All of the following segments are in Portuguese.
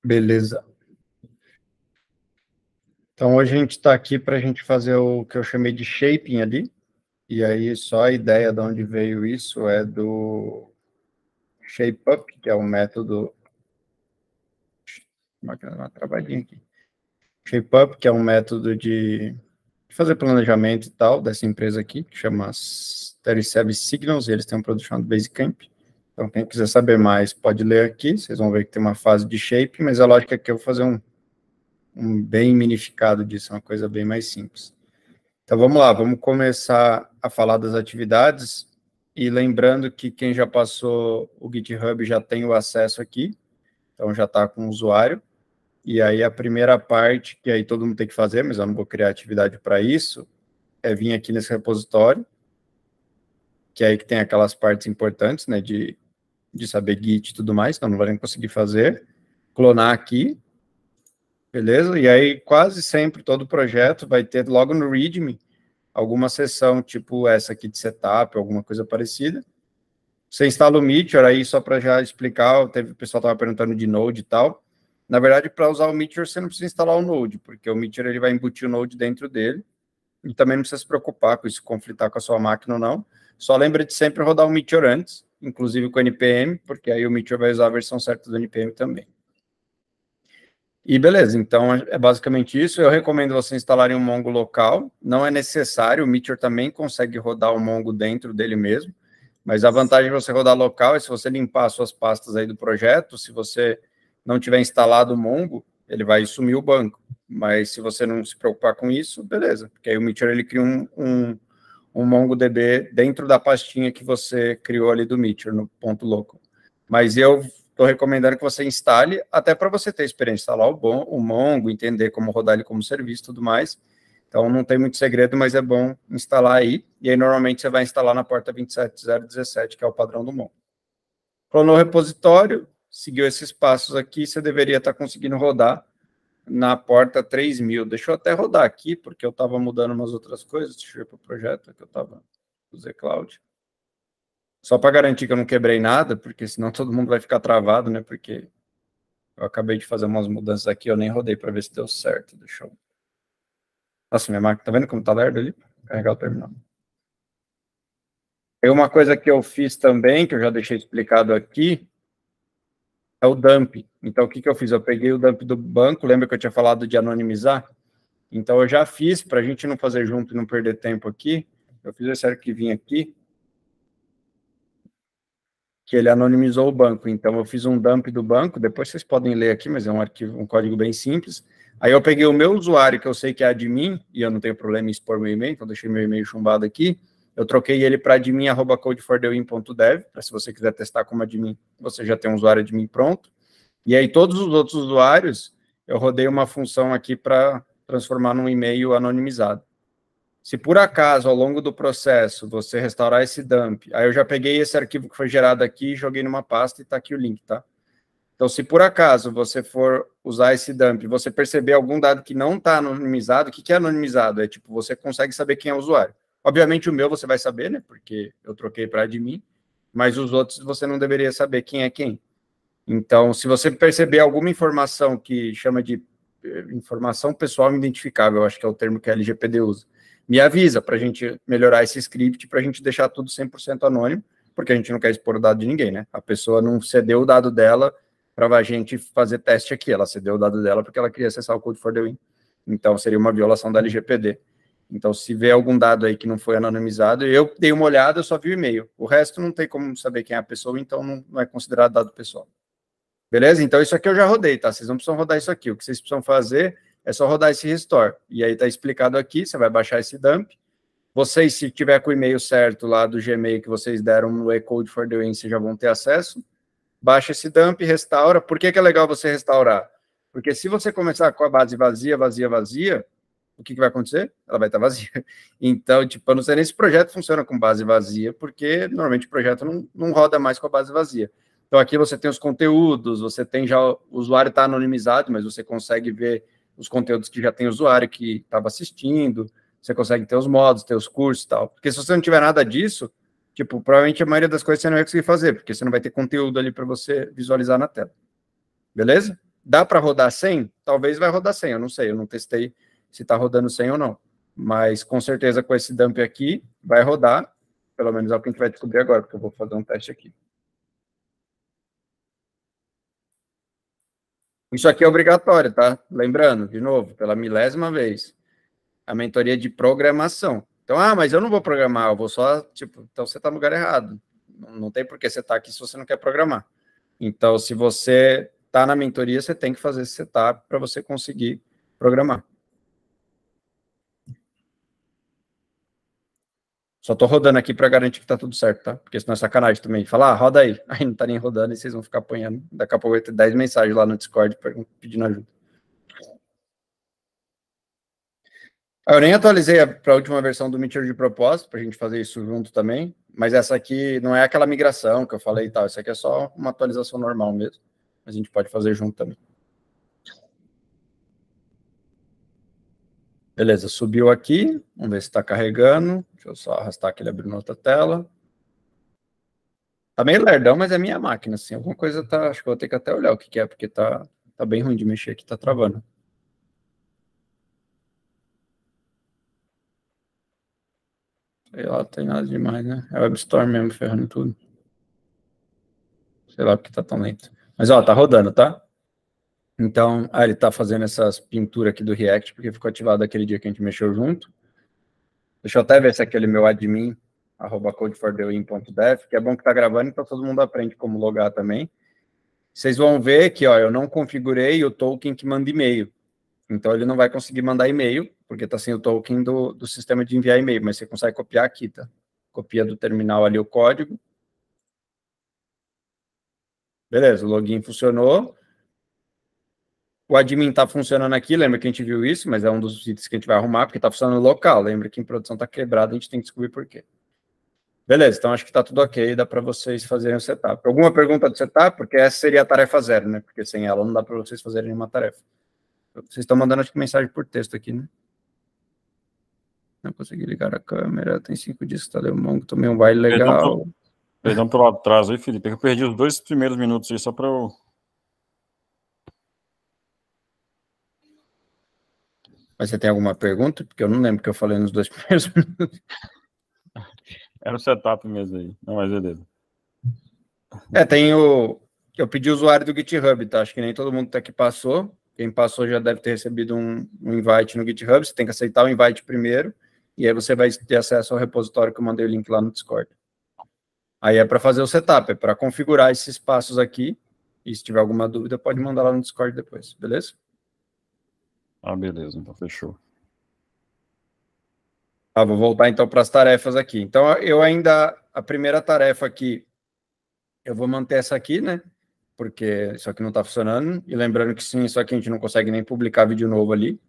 Beleza. Então, hoje a gente está aqui para a gente fazer o que eu chamei de shaping ali. E aí, só a ideia de onde veio isso é do ShapeUp, que é um método. Uma travadinha aqui. ShapeUp, que é um método de fazer planejamento e tal, dessa empresa aqui, que chama 37 Signals, e eles têm um produto chamado Basecamp. Então, quem quiser saber mais, pode ler aqui. Vocês vão ver que tem uma fase de shape, mas a lógica é que eu vou fazer um bem minificado disso, uma coisa bem mais simples. Então, vamos lá, vamos começar a falar das atividades, e lembrando que quem já passou o GitHub já tem o acesso aqui, então já está com o usuário, e aí a primeira parte, que aí todo mundo tem que fazer, mas eu não vou criar atividade para isso, é vir aqui nesse repositório, que é aí que tem aquelas partes importantes, né, de saber Git e tudo mais, então não vai nem conseguir fazer, clonar aqui, beleza? E aí quase sempre todo projeto vai ter logo no README alguma sessão, tipo essa aqui de setup, alguma coisa parecida. Você instala o Meteor, aí só para já explicar, o pessoal estava perguntando de Node e tal. Na verdade, para usar o Meteor, você não precisa instalar o Node, porque o Meteor ele vai embutir o Node dentro dele, e também não precisa se preocupar com isso, conflitar com a sua máquina ou não. Só lembra de sempre rodar o Meteor antes, inclusive com o NPM, porque aí o Meteor vai usar a versão certa do NPM também. E beleza, então é basicamente isso. Eu recomendo vocês instalarem um Mongo local. Não é necessário, o Meteor também consegue rodar o Mongo dentro dele mesmo, mas a vantagem de você rodar local é se você limpar as suas pastas aí do projeto, se você não tiver instalado o Mongo, ele vai sumir o banco. Mas se você não se preocupar com isso, beleza, porque aí o Meteor ele cria um MongoDB dentro da pastinha que você criou ali do Meteor, no ponto local. Mas eu estou recomendando que você instale, até para você ter experiência, instalar o Mongo, entender como rodar ele como serviço e tudo mais. Então, não tem muito segredo, mas é bom instalar aí. E aí, normalmente, você vai instalar na porta 27017, que é o padrão do Mongo. Clonou o repositório, seguiu esses passos aqui, você deveria estar conseguindo rodar na porta 3000. Deixa eu até rodar aqui, porque eu estava mudando umas outras coisas. Deixa eu ir para o projeto, que eu estava no zCloud. Só para garantir que eu não quebrei nada, porque senão todo mundo vai ficar travado, né? Porque eu acabei de fazer umas mudanças aqui, eu nem rodei para ver se deu certo. Deixa eu... Nossa, minha máquina, tá vendo como tá lerdo ali? Vou carregar o terminal. Tem uma coisa que eu fiz também, que eu já deixei explicado aqui, é o dump. Então, o que eu fiz? Eu peguei o dump do banco, lembra que eu tinha falado de anonimizar? Então, eu já fiz, para a gente não fazer junto e não perder tempo aqui, eu fiz esse arquivinho aqui, que ele anonimizou o banco. Então, eu fiz um dump do banco, depois vocês podem ler aqui, mas é um arquivo, um código bem simples. Aí eu peguei o meu usuário, que eu sei que é admin, e eu não tenho problema em expor meu e-mail, então deixei meu e-mail chumbado aqui. Eu troquei ele para admin@codefordewin.dev, para se você quiser testar como admin, você já tem um usuário admin pronto. E aí todos os outros usuários, eu rodei uma função aqui para transformar num e-mail anonimizado. Se por acaso, ao longo do processo, você restaurar esse dump, aí eu já peguei esse arquivo que foi gerado aqui, joguei numa pasta e está aqui o link, tá? Então, se por acaso você for usar esse dump, você perceber algum dado que não está anonimizado, o que é anonimizado? É tipo, você consegue saber quem é o usuário. Obviamente o meu você vai saber, né? Porque eu troquei para admin, mas os outros você não deveria saber quem é quem. Então, se você perceber alguma informação que chama de informação pessoal identificável, acho que é o termo que a LGPD usa, me avisa para a gente melhorar esse script, para a gente deixar tudo 100% anônimo, porque a gente não quer expor o dado de ninguém, né? A pessoa não cedeu o dado dela para a gente fazer teste aqui, ela cedeu o dado dela porque ela queria acessar o Code for the Win. Então, seria uma violação da LGPD. Então, se vê algum dado aí que não foi anonimizado, eu dei uma olhada, eu só vi o e-mail. O resto não tem como saber quem é a pessoa, então não é considerado dado pessoal. Beleza? Então, isso aqui eu já rodei, tá? Vocês não precisam rodar isso aqui. O que vocês precisam fazer é só rodar esse restore. E aí tá explicado aqui, você vai baixar esse dump. Vocês, se tiver com o e-mail certo lá do Gmail que vocês deram no eCode for the Win, vocês já vão ter acesso. Baixa esse dump, restaura. Por que é legal você restaurar? Porque se você começar com a base vazia, o que vai acontecer? Ela vai estar vazia. Então, tipo, eu não sei nem se o projeto funciona com base vazia, porque normalmente o projeto não roda mais com a base vazia. Então, aqui você tem os conteúdos, você tem já, o usuário está anonimizado, mas você consegue ver os conteúdos que já tem o usuário que estava assistindo, você consegue ter os modos, ter os cursos e tal. Porque se você não tiver nada disso, tipo, provavelmente a maioria das coisas você não vai conseguir fazer, porque você não vai ter conteúdo ali para você visualizar na tela. Beleza? Dá para rodar 100? Talvez vai rodar 100, eu não sei, eu não testei se está rodando 100 ou não. Mas com certeza com esse dump aqui vai rodar, pelo menos é o que a gente vai descobrir agora, porque eu vou fazer um teste aqui. Isso aqui é obrigatório, tá? Lembrando, de novo, pela milésima vez, a mentoria de programação. Então, mas eu não vou programar, eu vou só, tipo, então você está no lugar errado. Não tem por que você estar aqui se você não quer programar. Então, se você está na mentoria, você tem que fazer esse setup para você conseguir programar. Só estou rodando aqui para garantir que está tudo certo, tá? Porque senão é sacanagem também. Falar, roda aí. Aí não está nem rodando e vocês vão ficar apanhando. Daqui a pouco vai ter 10 mensagens lá no Discord pedindo ajuda. Eu nem atualizei para a última versão do Meteor de propósito, para a gente fazer isso junto também. Mas essa aqui não é aquela migração que eu falei e tal. Essa aqui é só uma atualização normal mesmo. A gente pode fazer junto também. Beleza, subiu aqui. Vamos ver se está carregando. Deixa eu só arrastar aqui, ele abriu na outra tela. Tá meio lerdão, mas é minha máquina, assim. Alguma coisa tá... Acho que eu vou ter que até olhar o que é, porque tá bem ruim de mexer aqui, tá travando. Sei lá, não tem nada demais, né? É o WebStorm mesmo, ferrando tudo. Sei lá porque tá tão lento. Mas, ó, tá rodando, tá? Então, ele tá fazendo essas pinturas aqui do React, porque ficou ativado aquele dia que a gente mexeu junto. Deixa eu até ver se aquele meu admin, @codefordewin.dev, que é bom que tá gravando, então todo mundo aprende como logar também. Vocês vão ver que, ó, eu não configurei o token que manda e-mail. Então, ele não vai conseguir mandar e-mail, porque está sem o token do sistema de enviar e-mail, mas você consegue copiar aqui, tá? Copia do terminal ali o código. Beleza, o login funcionou. O admin está funcionando aqui, lembra que a gente viu isso, mas é um dos itens que a gente vai arrumar, porque está funcionando local. Lembra que em produção está quebrado, a gente tem que descobrir por quê. Beleza, então acho que está tudo ok, dá para vocês fazerem o setup. Alguma pergunta do setup? Porque essa seria a tarefa zero, né? Porque sem ela não dá para vocês fazerem nenhuma tarefa. Vocês estão mandando, acho que, mensagem por texto aqui, né? Não consegui ligar a câmera, tem 5 dias que tá lemão, tomei um baile legal. Perdão pelo atraso aí, Felipe, eu perdi os 2 primeiros minutos aí só para eu... Mas você tem alguma pergunta? Porque eu não lembro que eu falei nos 2 primeiros minutos. Era o setup mesmo aí, não, mas beleza. Tem o... Eu pedi o usuário do GitHub, tá? Acho que nem todo mundo que passou. Quem passou já deve ter recebido um invite no GitHub, você tem que aceitar o invite primeiro, e aí você vai ter acesso ao repositório que eu mandei o link lá no Discord. Aí é para fazer o setup, é para configurar esses passos aqui, e se tiver alguma dúvida, pode mandar lá no Discord depois, beleza? Beleza, então fechou. Vou voltar então para as tarefas aqui. Então, a primeira tarefa aqui, eu vou manter essa aqui, né? Porque isso aqui não está funcionando. E lembrando que sim, isso aqui a gente não consegue nem publicar vídeo novo ali.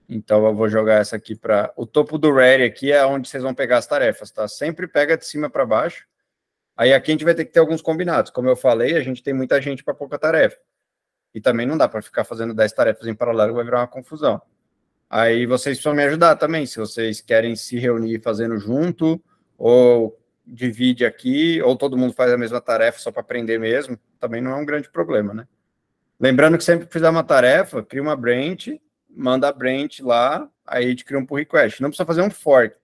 Então, eu vou jogar essa aqui para... O topo do ready aqui é onde vocês vão pegar as tarefas, tá? Sempre pega de cima para baixo. Aí aqui a gente vai ter que ter alguns combinados. Como eu falei, a gente tem muita gente para pouca tarefa. E também não dá para ficar fazendo 10 tarefas em paralelo, vai virar uma confusão. Aí vocês precisam me ajudar também, se vocês querem se reunir fazendo junto, ou divide aqui, ou todo mundo faz a mesma tarefa só para aprender mesmo, também não é um grande problema, né? Lembrando que sempre que fizer uma tarefa, cria uma branch, manda a branch lá, aí a gente cria um pull request. Não precisa fazer um fork,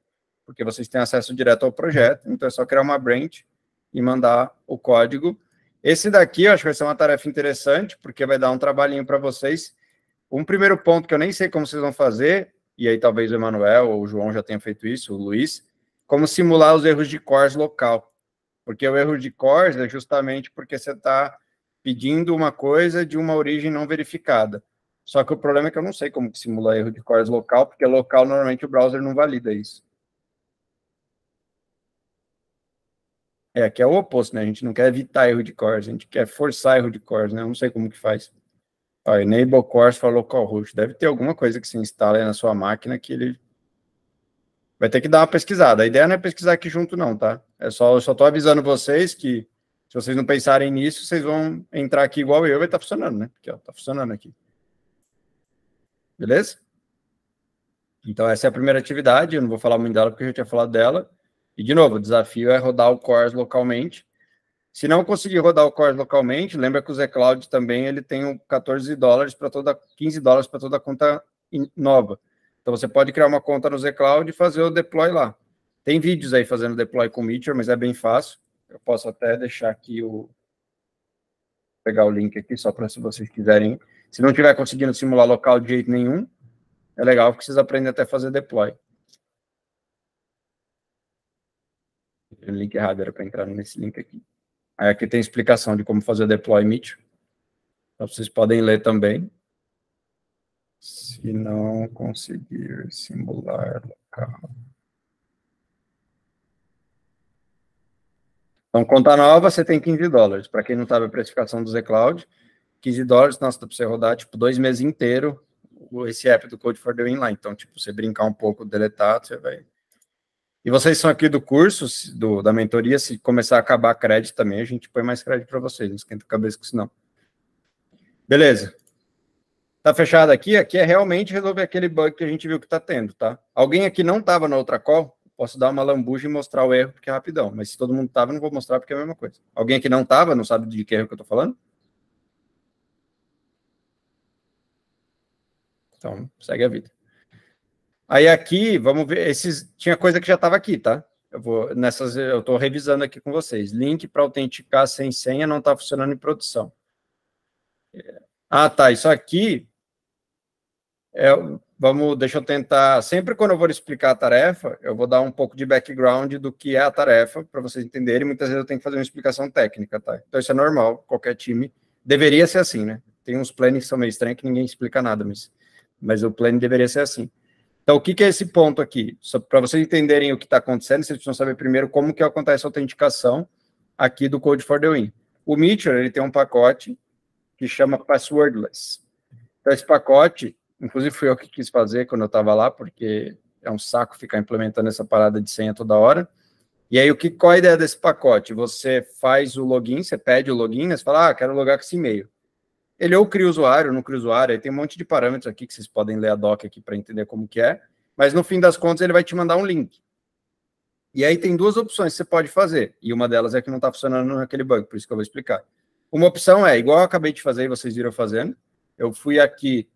porque vocês têm acesso direto ao projeto, então é só criar uma branch e mandar o código. Esse daqui eu acho que vai ser uma tarefa interessante, porque vai dar um trabalhinho para vocês. Um primeiro ponto que eu nem sei como vocês vão fazer, e aí talvez o Emanuel ou o João já tenham feito isso, o Luiz, como simular os erros de cores local. Porque o erro de cores é justamente porque você está pedindo uma coisa de uma origem não verificada. Só que o problema é que eu não sei como que simula erro de cores local, porque local normalmente o browser não valida isso. Que é o oposto, né? A gente não quer evitar erro de cores, a gente quer forçar erro de cores, né? Eu não sei como que faz. Enable Cores for Localhost. Deve ter alguma coisa que se instala aí na sua máquina que ele vai ter que dar uma pesquisada. A ideia não é pesquisar aqui junto, não, tá? Eu só estou avisando vocês que, se vocês não pensarem nisso, vocês vão entrar aqui igual eu, vai estar funcionando, né? Porque, ó, tá funcionando aqui. Beleza? Então, essa é a primeira atividade. Eu não vou falar muito dela, porque eu já tinha falado dela. E, de novo, o desafio é rodar o Cores localmente. Se não conseguir rodar o core localmente, lembra que o zCloud também ele tem $14 para $15 para toda conta nova. Então você pode criar uma conta no zCloud e fazer o deploy lá. Tem vídeos aí fazendo deploy com Meteor, mas é bem fácil. Eu posso até deixar aqui pegar o link aqui só para se vocês quiserem. Se não estiver conseguindo simular local de jeito nenhum, é legal porque vocês aprendem até a fazer deploy. O link errado era para entrar nesse link aqui. Aí aqui tem explicação de como fazer deploy Meteor. Então, vocês podem ler também. Se não conseguir simular local. Então, conta nova, você tem $15. Para quem não sabe a precificação do zCloud, $15, nossa, dá para você rodar, tipo, 2 meses inteiro esse app do Code for the Win lá. Então, tipo, você brincar um pouco, deletar, você vai... E vocês são aqui do curso, da mentoria, se começar a acabar crédito também, a gente põe mais crédito para vocês, não esquenta a cabeça com isso não. Beleza. Tá fechado aqui? Aqui é realmente resolver aquele bug que a gente viu que tá tendo, tá? Alguém aqui não tava na outra call? Posso dar uma lambuja e mostrar o erro, porque é rapidão. Mas se todo mundo tava, não vou mostrar, porque é a mesma coisa. Alguém aqui não tava, não sabe de que erro que eu tô falando? Então, segue a vida. Aí aqui, vamos ver, tinha coisa que já estava aqui, tá? Eu estou revisando aqui com vocês. Link para autenticar sem senha não está funcionando em produção. Ah, tá, isso aqui, deixa eu tentar, sempre quando eu vou explicar a tarefa, eu vou dar um pouco de background do que é a tarefa, para vocês entenderem, muitas vezes eu tenho que fazer uma explicação técnica, tá? Então isso é normal, qualquer time, deveria ser assim, né? Tem uns plannings que são meio estranhos que ninguém explica nada, mas o planning deveria ser assim. Então, o que é esse ponto aqui? Para vocês entenderem o que está acontecendo, vocês precisam saber primeiro como que acontece a autenticação aqui do Code for the Win. O Meteor, ele tem um pacote que chama Passwordless. Então, esse pacote, inclusive fui eu que quis fazer quando eu estava lá, porque é um saco ficar implementando essa parada de senha toda hora. E aí, qual a ideia desse pacote? Você faz o login, você pede o login, você fala, quero logar com esse e-mail. Ele ou cria usuário, ou não cria usuário, aí tem um monte de parâmetros aqui que vocês podem ler a doc aqui para entender como que é, mas no fim das contas ele vai te mandar um link. E aí tem duas opções que você pode fazer, e uma delas é que não está funcionando naquele bug, por isso que eu vou explicar. Uma opção é, igual eu acabei de fazer e vocês viram fazendo, eu fui aqui,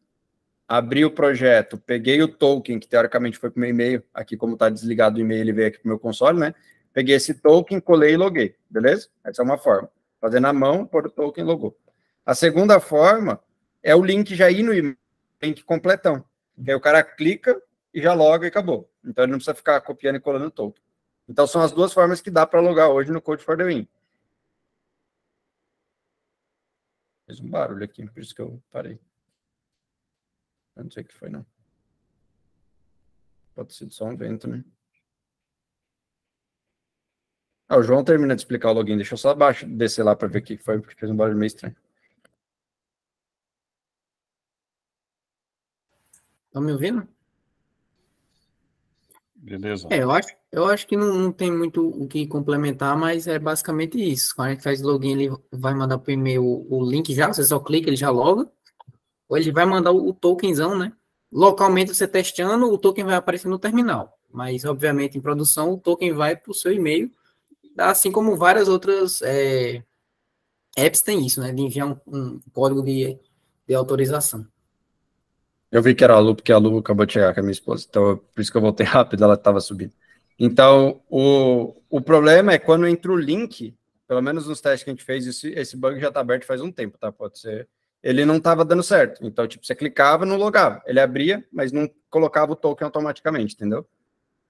abri o projeto, peguei o token, que teoricamente foi para o meu e-mail, aqui como está desligado o e-mail, ele veio aqui para o meu console, né? Peguei esse token, colei e loguei, beleza? Essa é uma forma. Fazer na mão, pôr o token e logou. A segunda forma é o link já ir no e-mail, link completão. Que aí o cara clica e já loga e acabou. Então ele não precisa ficar copiando e colando o token. Então são as duas formas que dá para logar hoje no Code for the Win. Fez um barulho aqui, por isso que eu parei. Eu não sei o que foi, não. Pode ser só um vento, né? O João termina de explicar o login. Deixa eu só descer lá para ver o que foi, porque fez um barulho meio estranho. Estão me ouvindo? Beleza. Eu acho que não tem muito o que complementar, mas é basicamente isso. Quando a gente faz login, ele vai mandar para o e-mail o link já, você só clica, ele já loga. Ou ele vai mandar o tokenzão, né? Localmente, você testando, o token vai aparecer no terminal. Mas, obviamente, em produção, o token vai para o seu e-mail, assim como várias outras apps têm isso, né? De enviar um código de autorização. Eu vi que era a Lu, porque a Lu acabou de chegar com a minha esposa. Então, por isso que eu voltei rápido, ela estava subindo. Então, o problema é quando entra o link, pelo menos nos testes que a gente fez, esse bug já está aberto faz um tempo, tá? Pode ser. Ele não estava dando certo. Então, tipo, você clicava, não logava. Ele abria, mas não colocava o token automaticamente, entendeu?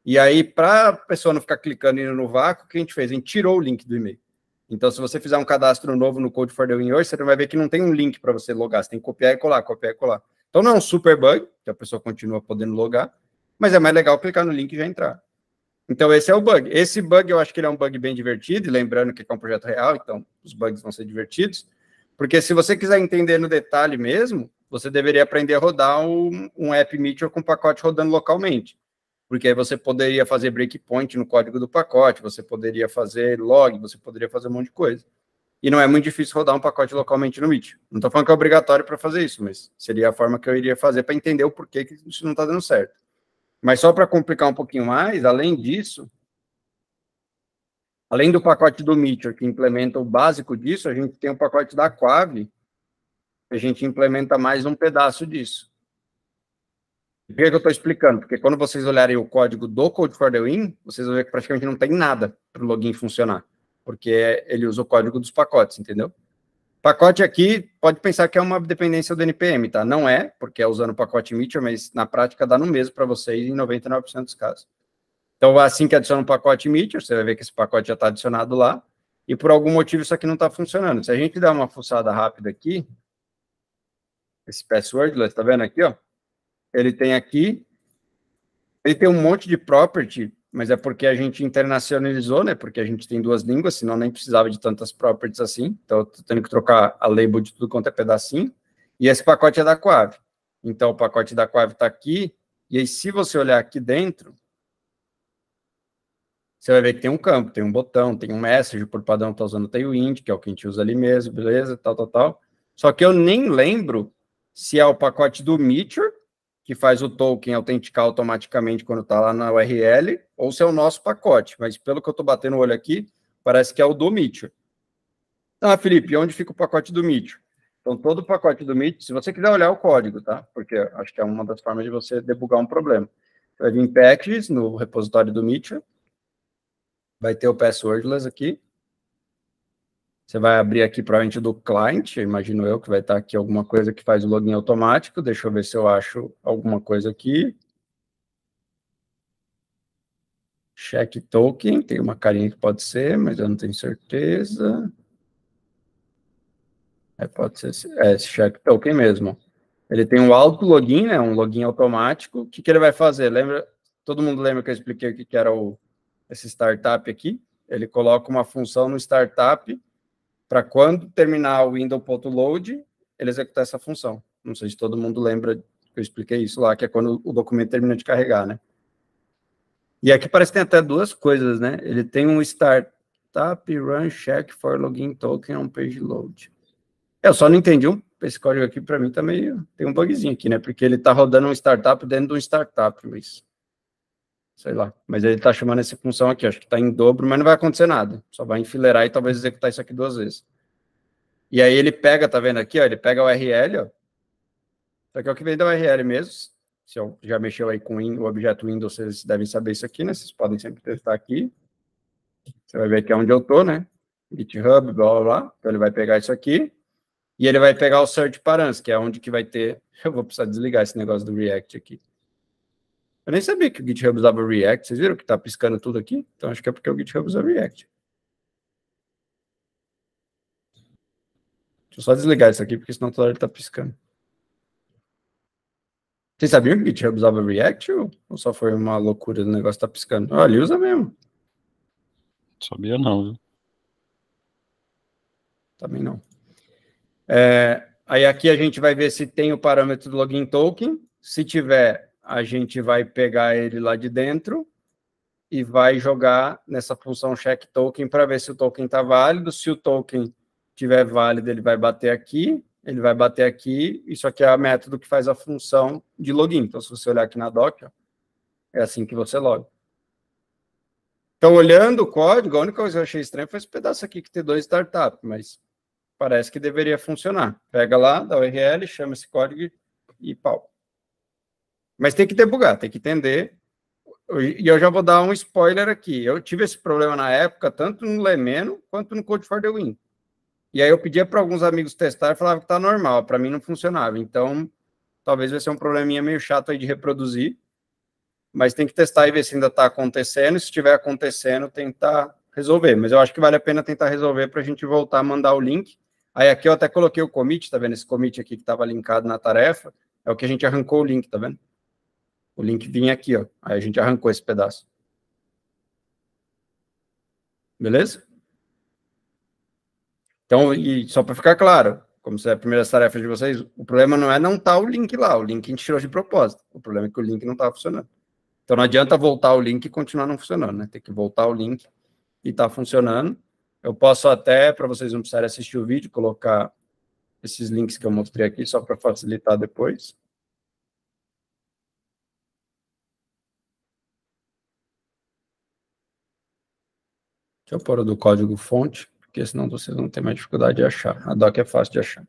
E aí, para a pessoa não ficar clicando e indo no vácuo, o que a gente fez? A gente tirou o link do e-mail. Então, se você fizer um cadastro novo no Code for the Win hoje, você vai ver que não tem um link para você logar. Você tem que copiar e colar, copiar e colar. Então, não é um super bug, que a pessoa continua podendo logar, mas é mais legal clicar no link e já entrar. Então, esse é o bug. Esse bug, eu acho que ele é um bug bem divertido, e lembrando que é um projeto real, então os bugs vão ser divertidos, porque se você quiser entender no detalhe mesmo, você deveria aprender a rodar um app Meteor com pacote rodando localmente, porque aí você poderia fazer breakpoint no código do pacote, você poderia fazer log, você poderia fazer um monte de coisa. E não é muito difícil rodar um pacote localmente no Meteor. Não estou falando que é obrigatório para fazer isso, mas seria a forma que eu iria fazer para entender o porquê que isso não está dando certo. Mas só para complicar um pouquinho mais, além disso, Além do pacote do Meteor, que implementa o básico disso, a gente tem o pacote da Quave, que a gente implementa mais um pedaço disso. Por que eu estou explicando? Porque quando vocês olharem o código do Code for the Win, vocês vão ver que praticamente não tem nada para o login funcionar, porque ele usa o código dos pacotes, entendeu? Pacote aqui, pode pensar que é uma dependência do NPM, tá? Não é, porque é usando o pacote Meteor, mas na prática dá no mesmo para vocês em 99% dos casos. Então, assim que adiciona um pacote Meteor, você vai ver que esse pacote já está adicionado lá, e por algum motivo isso aqui não está funcionando. Se a gente der uma fuçada rápida aqui, esse passwordless, tá vendo aqui, ó? Ele tem aqui, ele tem um monte de property, mas é porque a gente internacionalizou, né? Porque a gente tem duas línguas, senão nem precisava de tantas properties assim. Então, eu tô tendo que trocar a label de tudo quanto é pedacinho. E esse pacote é da Quave. Então, o pacote da Quave está aqui. E aí, se você olhar aqui dentro, você vai ver que tem um campo, tem um botão, tem um message, por padrão está usando o Tailwind, que é o que a gente usa ali mesmo, beleza, tal. Só que eu nem lembro se é o pacote do Meteor, que faz o token autenticar automaticamente quando está lá na URL, ou se é o nosso pacote. Mas pelo que eu estou batendo o olho aqui, parece que é o do Meteor. Ah, Felipe, onde fica o pacote do Meteor? Então, todo o pacote do Meteor, se você quiser olhar o código, tá? Porque acho que é uma das formas de você debugar um problema. Você vai vir em packages, no repositório do Meteor, vai ter o passwordless aqui. Você vai abrir aqui provavelmente do client, imagino eu que vai estar aqui alguma coisa que faz o login automático. Deixa eu ver se eu acho alguma coisa aqui. Check token, tem uma carinha que pode ser, mas eu não tenho certeza. Pode ser esse check token mesmo. Ele tem um auto login, né, um login automático. O que ele vai fazer? Lembra? Todo mundo lembra que eu expliquei o que era esse startup aqui? Ele coloca uma função no startup para quando terminar o window.load, ele executar essa função. Não sei se todo mundo lembra que eu expliquei isso lá, que é quando o documento termina de carregar, né? E aqui parece que tem até duas coisas, né? Ele tem um startup run check for login token on page load. Eu só não entendi esse código aqui, para mim, tá meio... Tem um bugzinho aqui, né? Porque ele tá rodando um startup dentro de um startup, mas... Sei lá. Mas ele tá chamando essa função aqui, acho que tá em dobro, mas não vai acontecer nada. Só vai enfileirar e talvez executar isso aqui duas vezes. E aí ele pega, tá vendo aqui, ó? Ele pega a URL, ó. Isso aqui é o que vem da URL mesmo. Se eu já mexeu aí com o objeto Windows, vocês devem saber isso aqui, né? Vocês podem sempre testar aqui. Você vai ver que é onde eu tô, né? GitHub, blá, blá, blá. Então ele vai pegar isso aqui. E ele vai pegar o search params, que é onde que vai ter... Eu vou precisar desligar esse negócio do React aqui. Eu nem sabia que o GitHub usava React. Vocês viram que tá piscando tudo aqui? Então acho que é porque o GitHub usa React. Deixa eu só desligar isso aqui, porque senão toda hora ele tá piscando. Vocês sabiam que o GitHub usava React ou só foi uma loucura do negócio tá piscando? Olha, ele usa mesmo. Sabia não, viu? Também não. Aí aqui a gente vai ver se tem o parâmetro do login token. Se tiver, a gente vai pegar ele lá de dentro e vai jogar nessa função check token para ver se o token está válido. Se o token estiver válido, ele vai bater aqui, Isso aqui é a método que faz a função de login. Então, se você olhar aqui na doc, ó, é assim que você loga. Então, olhando o código, a única coisa que eu achei estranha foi esse pedaço aqui que tem 2 startups, mas parece que deveria funcionar. Pega lá, dá o URL, chama esse código e pau. Mas tem que debugar, tem que entender. E eu já vou dar um spoiler aqui. Eu tive esse problema na época, tanto no Lemeno quanto no Code for the Win. E aí eu pedia para alguns amigos testar e falavam que tá normal, para mim não funcionava. Então, talvez vai ser um probleminha meio chato aí de reproduzir, mas tem que testar e ver se ainda está acontecendo. E se estiver acontecendo, tentar resolver. Mas eu acho que vale a pena tentar resolver para a gente voltar a mandar o link. Aí aqui eu até coloquei o commit, tá vendo? Esse commit aqui que estava linkado na tarefa, é o que a gente arrancou o link, tá vendo? O link vinha aqui, ó. Aí a gente arrancou esse pedaço. Beleza? Então, e só para ficar claro, como se é a primeira tarefa de vocês, o problema não é não estar o link lá, o link a gente tirou de propósito. O problema é que o link não estava funcionando. Então não adianta voltar o link e continuar não funcionando, né? Tem que voltar o link e está funcionando. Eu posso até, para vocês não precisarem assistir o vídeo, colocar esses links que eu mostrei aqui, só para facilitar depois. Deixa eu pôr o do código fonte, porque senão vocês vão ter mais dificuldade de achar. A doc é fácil de achar.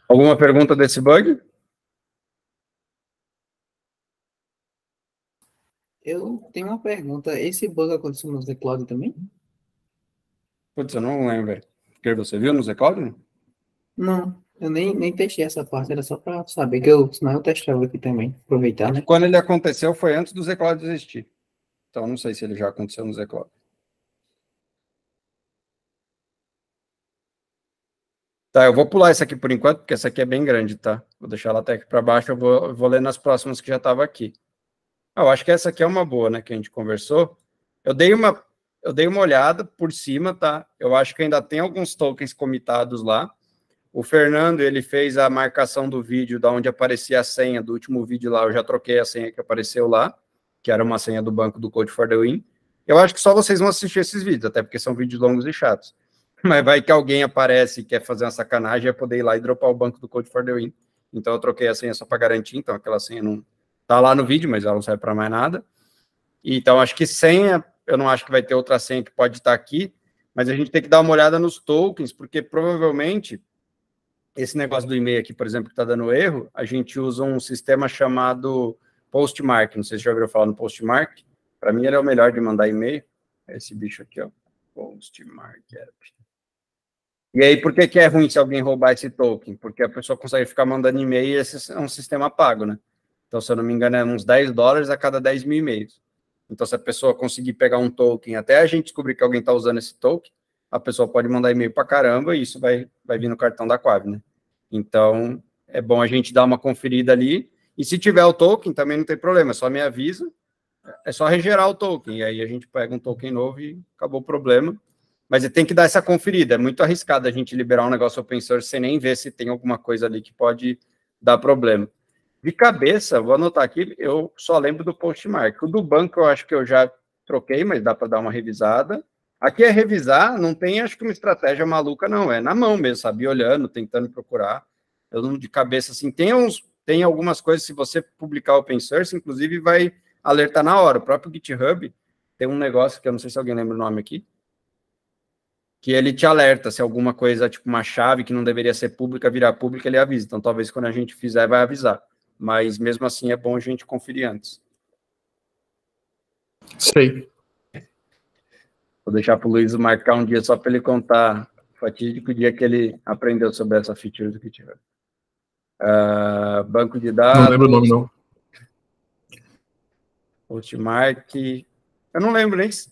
Alguma pergunta desse bug? Eu tenho uma pergunta. Esse bug aconteceu no Zcloud também? Putz, eu não lembro, velho. Porque você viu no Zcloud? Não, eu nem testei essa parte, era só para saber que eu, senão eu testava aqui também, aproveitar, né? Quando ele aconteceu foi antes do Zcloud existir. Então não sei se ele já aconteceu no Zcloud. Tá, eu vou pular essa aqui por enquanto, porque essa aqui é bem grande, tá? Vou deixar ela até aqui para baixo, eu vou ler nas próximas que já estava aqui. Eu acho que essa aqui é uma boa, né, que a gente conversou. Eu dei uma olhada por cima, tá? Eu acho que ainda tem alguns tokens comitados lá. O Fernando, ele fez a marcação do vídeo da onde aparecia a senha do último vídeo lá. Eu já troquei a senha que apareceu lá, que era uma senha do banco do Code for the Win. Eu acho que só vocês vão assistir esses vídeos, até porque são vídeos longos e chatos. Mas vai que alguém aparece e quer fazer uma sacanagem, é poder ir lá e dropar o banco do Code for the Win. Então eu troquei a senha só para garantir, então aquela senha não tá lá no vídeo, mas ela não serve para mais nada. Então acho que senha, eu não acho que vai ter outra senha que pode estar aqui, mas a gente tem que dar uma olhada nos tokens, porque provavelmente esse negócio do e-mail aqui, por exemplo, que está dando erro, a gente usa um sistema chamado Postmark. Não sei se já ouviram falar no Postmark. Para mim, ele é o melhor de mandar e-mail. Esse bicho aqui, ó. Postmark. E aí, por que é ruim se alguém roubar esse token? Porque a pessoa consegue ficar mandando e-mail e esse é um sistema pago, né? Então, se eu não me engano, é uns $10 a cada 10 mil e-mails. Então, se a pessoa conseguir pegar um token, até a gente descobrir que alguém está usando esse token, a pessoa pode mandar e-mail para caramba e isso vai vir no cartão da Quave, né? Então, é bom a gente dar uma conferida ali. E se tiver o token, também não tem problema, só me avisa. É só regerar o token, e aí a gente pega um token novo e acabou o problema. Mas tem que dar essa conferida, é muito arriscado a gente liberar um negócio open source sem nem ver se tem alguma coisa ali que pode dar problema. De cabeça, vou anotar aqui, eu só lembro do Postmark. O do banco eu acho que eu já troquei, mas dá para dar uma revisada. Aqui é revisar, não tem, acho que uma estratégia maluca, não. É na mão mesmo, sabe? Olhando, tentando procurar. Eu não, de cabeça, assim, tem algumas coisas, se você publicar open source, inclusive vai alertar na hora. O próprio GitHub tem um negócio que eu não sei se alguém lembra o nome aqui, que ele te alerta se alguma coisa, tipo uma chave que não deveria ser pública, virar pública, ele avisa. Então, talvez quando a gente fizer, vai avisar. Mas, mesmo assim, é bom a gente conferir antes. Sei. Vou deixar para o Luiz marcar um dia só para ele contar o fatídico dia que ele aprendeu sobre essa feature do GitHub. Banco de dados. Não lembro o nome, não. Postmark. Eu não lembro nem se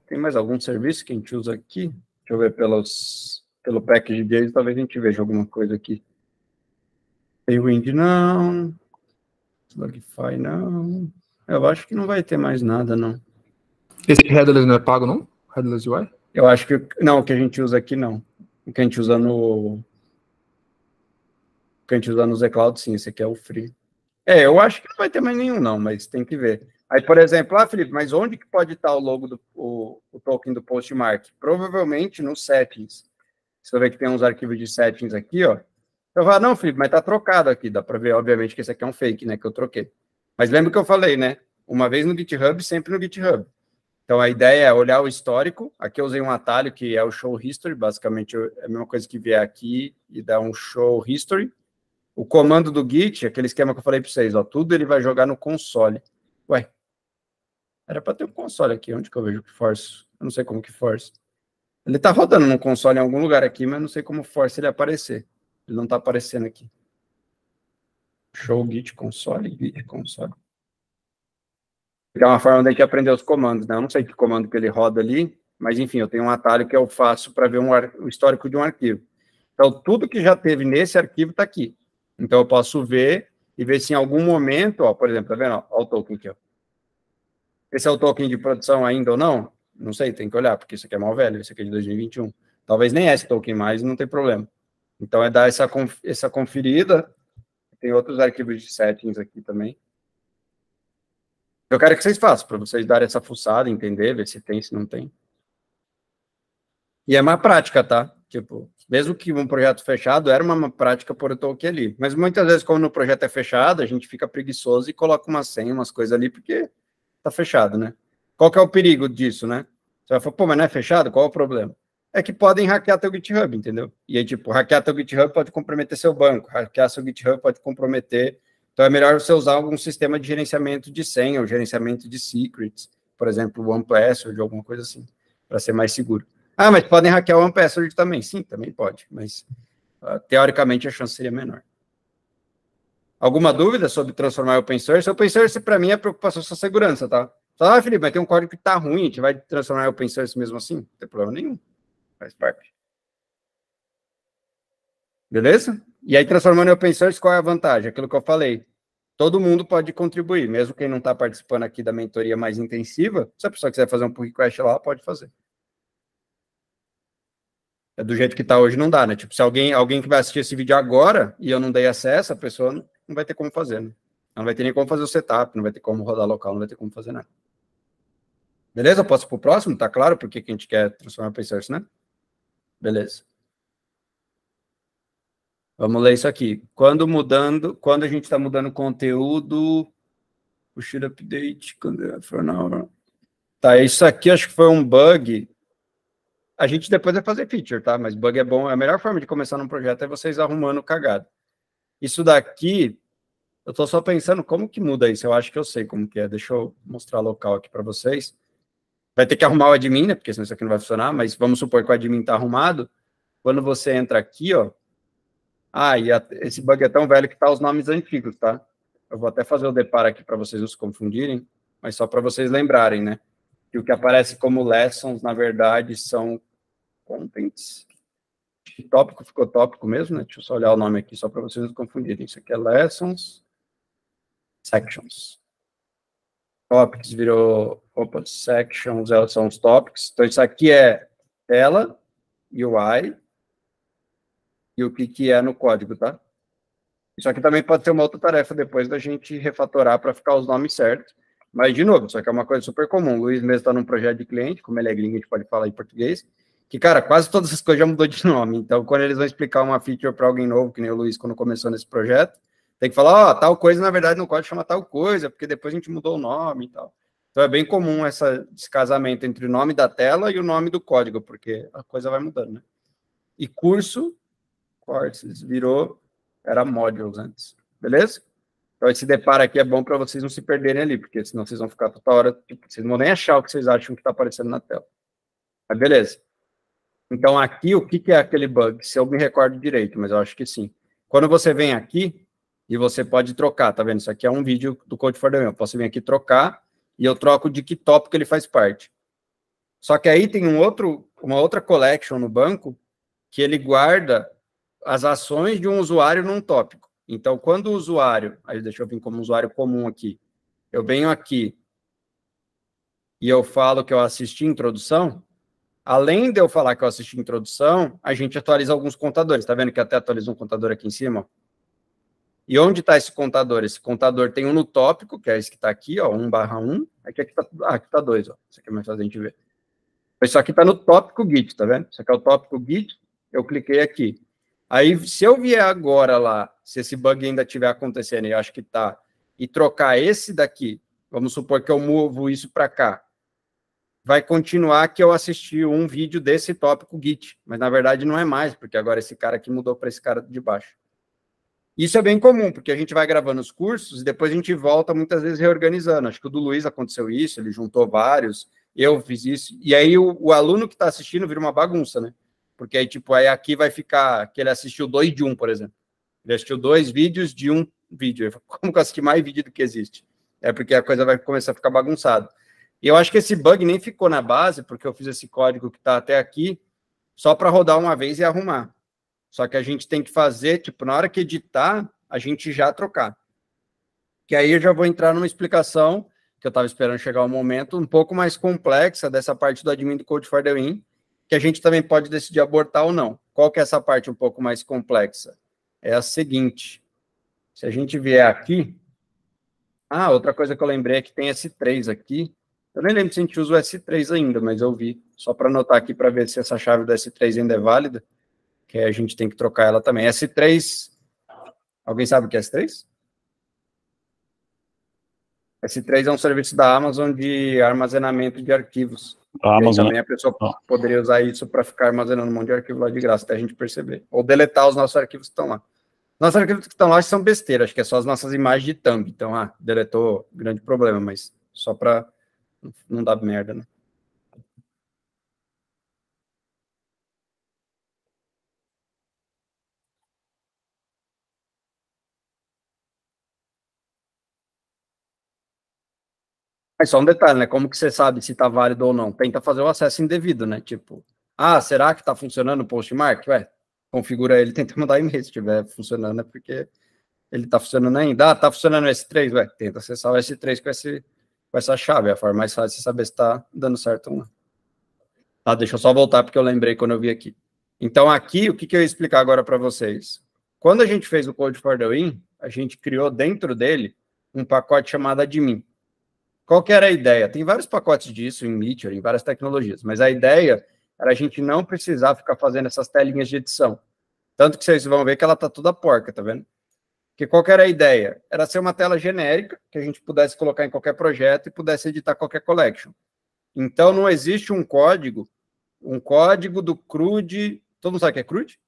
tem mais algum serviço que a gente usa aqui. Deixa eu ver pelo package deles, talvez a gente veja alguma coisa aqui. Tailwind não. Slugify não. Eu acho que não vai ter mais nada, não. Esse headless não é pago, não? Headless UI? Eu acho que... Não, o que a gente usa aqui, não. O que a gente usa no Zcloud, sim. Esse aqui é o free. Eu acho que não vai ter mais nenhum, não, mas tem que ver. Aí, por exemplo, Felipe, mas onde que pode estar o logo o token do Postmark? Provavelmente nos settings. Você vai ver que tem uns arquivos de settings aqui, ó. Eu falo, não, Felipe, mas tá trocado aqui. Dá para ver, obviamente, que esse aqui é um fake, né, que eu troquei. Mas lembra que eu falei, né? Uma vez no GitHub, sempre no GitHub. Então, a ideia é olhar o histórico. Aqui eu usei um atalho que é o Show History. Basicamente, é a mesma coisa que vier aqui e dar um Show History. O comando do Git, aquele esquema que eu falei para vocês, ó, tudo ele vai jogar no console. Ué, era para ter um console aqui. Onde que eu vejo que force? Eu não sei como que force. Ele está rodando no console em algum lugar aqui, mas não sei como force ele aparecer. Ele não está aparecendo aqui. Show Git console, Git console. É uma forma da gente aprender os comandos, né? Eu não sei que comando que ele roda ali, mas enfim, eu tenho um atalho que eu faço para ver o histórico de um arquivo. Então, tudo que já teve nesse arquivo está aqui. Então, eu posso ver e ver se em algum momento, ó, por exemplo, tá vendo? Ó o token aqui, ó. Esse é o token de produção ainda ou não? Não sei, tem que olhar, porque isso aqui é mal velho, esse aqui é de 2021. Talvez nem esse token mais, não tem problema. Então, é dar essa conferida. Tem outros arquivos de settings aqui também. Eu quero que vocês façam, para vocês darem essa fuçada, entender, ver se tem, se não tem. E é uma prática, tá? Tipo, mesmo que um projeto fechado, era uma prática por eu token ali. Mas muitas vezes, como no projeto é fechado, a gente fica preguiçoso e coloca uma senha, umas coisas ali, porque tá fechado, né? Qual que é o perigo disso, né? Você vai falar, pô, mas não é fechado? Qual é o problema? É que podem hackear teu GitHub, entendeu? E aí, tipo, hackear teu GitHub pode comprometer seu banco, hackear seu GitHub pode comprometer... Então, é melhor você usar algum sistema de gerenciamento de senha, ou gerenciamento de secrets, por exemplo, o OnePassword, alguma coisa assim, para ser mais seguro. Ah, mas podem hackear o OnePassword também? Sim, também pode, mas teoricamente a chance seria menor. Alguma dúvida sobre transformar o open source? Open source, para mim, é preocupação com a segurança, tá? Ah, Felipe, mas tem um código que tá ruim, a gente vai transformar em open source mesmo assim? Não tem problema nenhum. Faz parte. Beleza? E aí, transformando em open source, qual é a vantagem? Aquilo que eu falei. Todo mundo pode contribuir, mesmo quem não está participando aqui da mentoria mais intensiva, se a pessoa quiser fazer um pull request lá, pode fazer. É do jeito que está hoje, não dá, né? Tipo, se alguém que vai assistir esse vídeo agora e eu não dei acesso, a pessoa não vai ter como fazer, né? Não vai ter nem como fazer o setup, não vai ter como rodar local, não vai ter como fazer nada. Beleza? Posso ir pro próximo? Tá claro por que a gente quer transformar open source, né? Beleza. Vamos ler isso aqui. Quando a gente está mudando conteúdo, o should update, for now. Tá, isso aqui acho que foi um bug. A gente depois vai fazer feature, tá? Mas bug é bom. A melhor forma de começar num projeto é vocês arrumando cagada. Isso daqui, eu tô só pensando como que muda isso. Eu acho que eu sei como que é. Deixa eu mostrar local aqui para vocês. Vai ter que arrumar o admin, né? Porque senão isso aqui não vai funcionar. Mas vamos supor que o admin tá arrumado. Quando você entra aqui, ó. Esse bug é tão velho que tá os nomes antigos, tá? Eu vou até fazer o deparo aqui para vocês não se confundirem. Mas só para vocês lembrarem, né? Que o que aparece como lessons, na verdade, são contents. O tópico ficou tópico mesmo, né? Deixa eu só olhar o nome aqui, só para vocês não confundirem. Isso aqui é lessons, sections. Topics virou, sections, elas são os topics. Então, isso aqui é tela, UI, e o que é no código, tá? Isso aqui também pode ser uma outra tarefa depois da gente refatorar para ficar os nomes certos. Mas, de novo, isso aqui é uma coisa super comum. O Luiz mesmo está num projeto de cliente, como ele é gringo, a gente pode falar em português, que, cara, quase todas as coisas já mudou de nome. Então, quando eles vão explicar uma feature para alguém novo, que nem o Luiz, quando começou nesse projeto, tem que falar, tal coisa, na verdade, no código chama tal coisa, porque depois a gente mudou o nome e tal. Então, é bem comum esse descasamento entre o nome da tela e o nome do código, porque a coisa vai mudando, né? E curso, courses, era modules antes. Beleza? Então, esse deparo aqui é bom para vocês não se perderem ali, porque senão vocês vão ficar toda hora, tipo, vocês não vão nem achar o que vocês acham que está aparecendo na tela. Mas beleza. Então, aqui, o que é aquele bug? Se eu me recordo direito, mas eu acho que sim. Quando você vem aqui, e você pode trocar, tá vendo? Isso aqui é um vídeo do Code for the Win. Eu posso vir aqui trocar, e eu troco de que tópico ele faz parte. Só que aí tem uma outra collection no banco, que ele guarda as ações de um usuário num tópico. Então, quando o usuário... Aí, deixa eu vir como usuário comum aqui. Eu venho aqui e eu falo que eu assisti a introdução. Além de eu falar que eu assisti a introdução, a gente atualiza alguns contadores. Tá vendo que até atualiza um contador aqui em cima? E onde está esse contador? Esse contador tem um no tópico, que é esse que está aqui, ó, 1/1. Aqui tá 2, ó. Isso aqui é mais fácil a gente ver. Isso aqui está no tópico Git, tá vendo? Isso aqui é o tópico Git. Eu cliquei aqui. Aí, se eu vier agora lá, se esse bug ainda estiver acontecendo, e eu acho que está, e trocar esse daqui, vamos supor que eu movo isso para cá, vai continuar que eu assisti um vídeo desse tópico Git, mas na verdade não é mais, porque agora esse cara aqui mudou para esse cara de baixo. Isso é bem comum, porque a gente vai gravando os cursos e depois a gente volta muitas vezes reorganizando. Acho que o do Luiz aconteceu isso, ele juntou vários, eu fiz isso, e aí o aluno que está assistindo vira uma bagunça, né? Porque aí, tipo, aí aqui vai ficar que ele assistiu 2 de 1, por exemplo. Ele assistiu 2 vídeos de um vídeo. Como que eu assisti mais vídeo do que existe? É porque a coisa vai começar a ficar bagunçada. E eu acho que esse bug nem ficou na base, porque eu fiz esse código que está até aqui, só para rodar uma vez e arrumar. Só que a gente tem que fazer, tipo, na hora que editar, a gente já trocar. Que aí eu já vou entrar numa explicação, que eu estava esperando chegar o momento, um pouco mais complexa dessa parte do admin do Code for the Win, que a gente também pode decidir abortar ou não. Qual que é essa parte um pouco mais complexa? É a seguinte, se a gente vier aqui... outra coisa que eu lembrei é que tem S3 aqui. Eu nem lembro se a gente usa o S3 ainda, mas eu vi. Só para anotar aqui para ver se essa chave do S3 ainda é válida, que a gente tem que trocar ela também. S3... Alguém sabe o que é S3? S3 é um serviço da Amazon de armazenamento de arquivos. A Amazon, também a pessoa poderia usar isso para ficar armazenando um monte de arquivo lá de graça, até a gente perceber. Ou deletar os nossos arquivos que estão lá. Nossos arquivos que estão lá são besteira, acho que é só as nossas imagens de thumb. Então, deletou, grande problema, mas só para não dar merda, né? Mas só um detalhe, né? Como que você sabe se está válido ou não? Tenta fazer o acesso indevido, né? Tipo, será que está funcionando o postmark? Configura ele, tenta mandar e-mail. Se estiver funcionando, é porque ele está funcionando ainda. Está funcionando o S3? Tenta acessar o S3 com essa chave. É a forma mais fácil de saber se está dando certo ou não. Deixa eu só voltar, porque eu lembrei quando eu vi aqui. Então, aqui, o que eu ia explicar agora para vocês? Quando a gente fez o Code for the Win, a gente criou dentro dele um pacote chamado admin. Qual que era a ideia? Tem vários pacotes disso em Meteor, em várias tecnologias, mas a ideia era a gente não precisar ficar fazendo essas telinhas de edição. Tanto que vocês vão ver que ela está toda porca, tá vendo? Porque qual que era a ideia? Era ser uma tela genérica, que a gente pudesse colocar em qualquer projeto e pudesse editar qualquer collection. Então, não existe um código do CRUD. Todo mundo sabe o que é CRUD?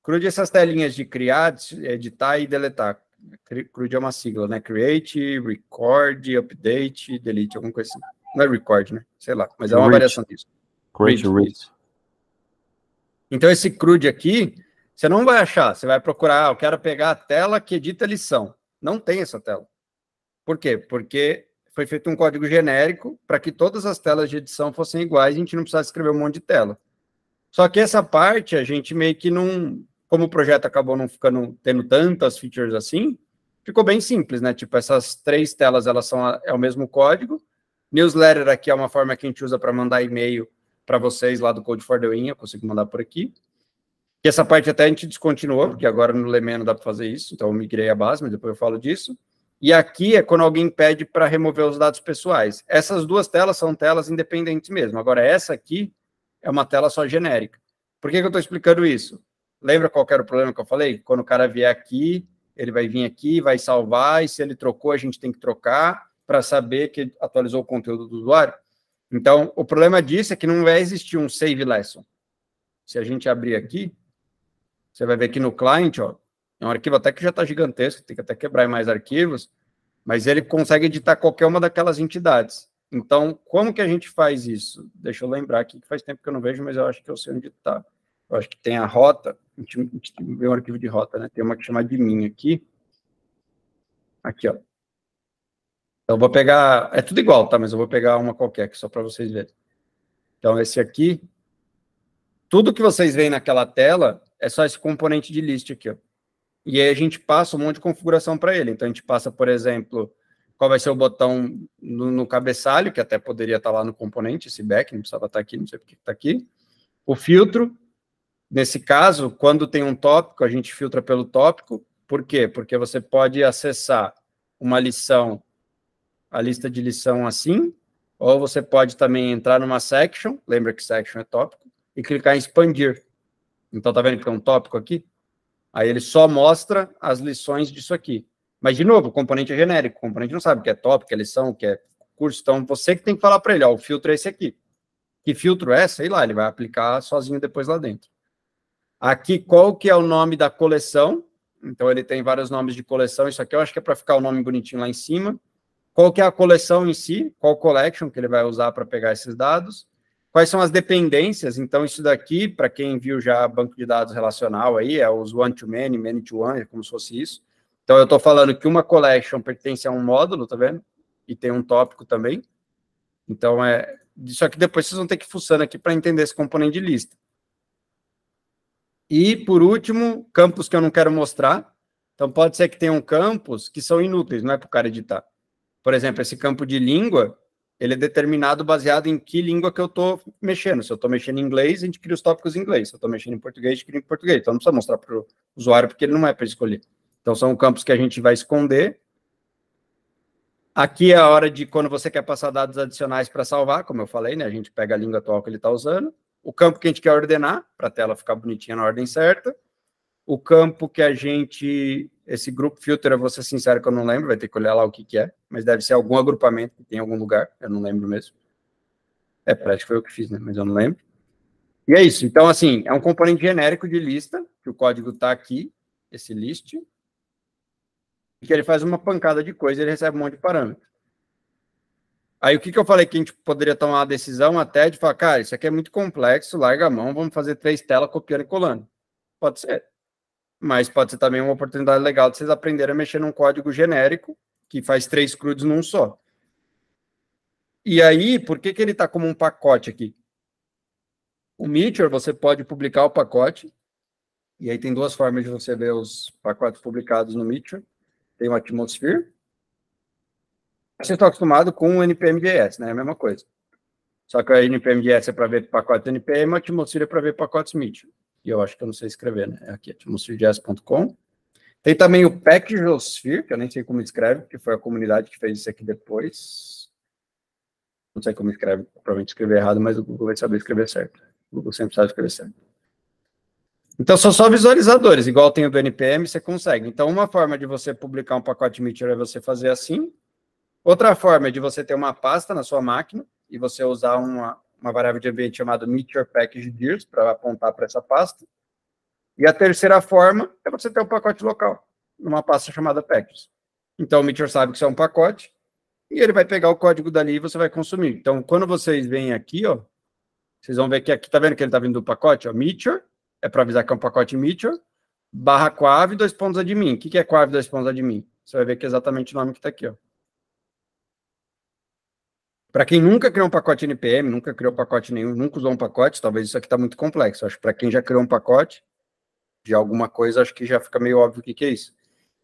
CRUD é essas telinhas de criar, editar e deletar. CRUD é uma sigla, né? Create, Record, Update, Delete, alguma coisa assim. Não é Record, né? Sei lá, mas é uma variação disso. Create, Read. Então, esse CRUD aqui, você não vai achar. Você vai procurar, eu quero pegar a tela que edita a lição. Não tem essa tela. Por quê? Porque foi feito um código genérico para que todas as telas de edição fossem iguais e a gente não precisasse escrever um monte de tela. Só que essa parte, a gente meio que não... Como o projeto acabou não tendo tantas features assim, ficou bem simples, né? Tipo, essas 3 telas, elas é o mesmo código. Newsletter aqui é uma forma que a gente usa para mandar e-mail para vocês lá do Code for the Win, eu consigo mandar por aqui. E essa parte até a gente descontinuou, porque agora no Lemon não dá para fazer isso, então eu migrei a base, mas depois eu falo disso. E aqui é quando alguém pede para remover os dados pessoais. Essas 2 telas são telas independentes mesmo. Agora, essa aqui é uma tela só genérica. Por que eu estou explicando isso? Lembra qual era o problema que eu falei? Quando o cara vier aqui, ele vai vir aqui, vai salvar, e se ele trocou, a gente tem que trocar para saber que atualizou o conteúdo do usuário. Então, o problema disso é que não vai existir um save lesson. Se a gente abrir aqui, você vai ver que no client, ó, é um arquivo até que já está gigantesco, tem que até quebrar mais arquivos, mas ele consegue editar qualquer uma daquelas entidades. Então, como que a gente faz isso? Deixa eu lembrar aqui, que faz tempo que eu não vejo, mas eu acho que eu sei onde está. Eu acho que tem a rota, a gente vê um arquivo de rota, né? Tem uma que chama de min aqui. Aqui, ó. Então, eu vou pegar, é tudo igual, tá? Mas eu vou pegar uma qualquer aqui, só para vocês verem. Então, esse aqui, tudo que vocês veem naquela tela é só esse componente de list aqui, ó. E aí a gente passa um monte de configuração para ele. Então, a gente passa, por exemplo, qual vai ser o botão no cabeçalho, que até poderia estar lá no componente, esse back, não precisava estar aqui, não sei porque está aqui. O filtro, nesse caso, quando tem um tópico, a gente filtra pelo tópico. Por quê? Porque você pode acessar uma lição, a lista de lição assim, ou você pode também entrar numa section, lembra que section é tópico, e clicar em expandir. Então, tá vendo que tem um tópico aqui? Aí ele só mostra as lições disso aqui. Mas, de novo, o componente é genérico, o componente não sabe o que é tópico, o que é lição, o que é curso. Então, você que tem que falar para ele, ó, o filtro é esse aqui. Que filtro é? Sei lá, ele vai aplicar sozinho depois lá dentro. Aqui, qual que é o nome da coleção? Então, ele tem vários nomes de coleção. Isso aqui eu acho que é para ficar o nome bonitinho lá em cima. Qual que é a coleção em si? Qual collection que ele vai usar para pegar esses dados? Quais são as dependências? Então, isso daqui, para quem viu já banco de dados relacional aí, é os one-to-many, many-to-one, é como se fosse isso. Então, eu estou falando que uma collection pertence a um módulo, tá vendo? E tem um tópico também. Então, isso aqui depois vocês vão ter que ir fuçando aqui para entender esse componente de lista. E, por último, campos que eu não quero mostrar. Então, pode ser que tenham campos que são inúteis, não é para o cara editar. Por exemplo, esse campo de língua, ele é determinado baseado em que língua que eu estou mexendo. Se eu estou mexendo em inglês, a gente cria os tópicos em inglês. Se eu estou mexendo em português, a gente cria em português. Então, não precisa mostrar para o usuário, porque ele não é para escolher. Então, são campos que a gente vai esconder. Aqui é a hora de quando você quer passar dados adicionais para salvar, como eu falei, né? A gente pega a língua atual que ele está usando. O campo que a gente quer ordenar, para a tela ficar bonitinha na ordem certa. O campo que a gente Esse group filter, eu vou ser sincero que eu não lembro, vai ter que olhar lá o que é, mas deve ser algum agrupamento que tem em algum lugar, eu não lembro mesmo. Parece que foi eu que fiz, né? Mas eu não lembro. E é isso. Então, assim, é um componente genérico de lista, que o código está aqui, esse list, e que ele faz uma pancada de coisa e ele recebe um monte de parâmetros. Aí, o que eu falei que a gente poderia tomar uma decisão até de falar, cara, isso aqui é muito complexo, larga a mão, vamos fazer 3 telas copiando e colando. Pode ser. Mas pode ser também uma oportunidade legal de vocês aprenderem a mexer num código genérico, que faz 3 CRUDs num só. E aí, por que ele está como um pacote aqui? O Meteor, você pode publicar o pacote, e aí tem 2 formas de você ver os pacotes publicados no Meteor. Tem o Atmosphere. Você está acostumado com o NPM.js, né? É a mesma coisa. Só que a NPM.js é para ver pacotes NPM, a Atmosphere é para ver pacotes Meteor. E eu acho que eu não sei escrever, né? É aqui, atmosphere.js.com. Tem também o Packageosphere, que eu nem sei como escreve, que foi a comunidade que fez isso aqui depois. Não sei como escreve, provavelmente escrever errado, mas o Google vai saber escrever certo. O Google sempre sabe escrever certo. Então, são só visualizadores, igual tem o do NPM, você consegue. Então, uma forma de você publicar um pacote Meteor é você fazer assim. Outra forma é de você ter uma pasta na sua máquina e você usar uma variável de ambiente chamada Meteor Package Dirs para apontar para essa pasta. E a terceira forma é você ter um pacote local, numa pasta chamada Packages. Então, o Meteor sabe que isso é um pacote, e ele vai pegar o código dali e você vai consumir. Então, quando vocês vêm aqui, ó, vocês vão ver que aqui, tá vendo que ele tá vindo do pacote? Ó, Meteor, é para avisar que é um pacote Meteor, /quave, _admin. O que é quave, _admin? Você vai ver que é exatamente o nome que tá aqui, ó. Para quem nunca criou um pacote NPM, nunca criou pacote nenhum, nunca usou um pacote, talvez isso aqui tá muito complexo. Acho que para quem já criou um pacote de alguma coisa, acho que já fica meio óbvio o que é isso.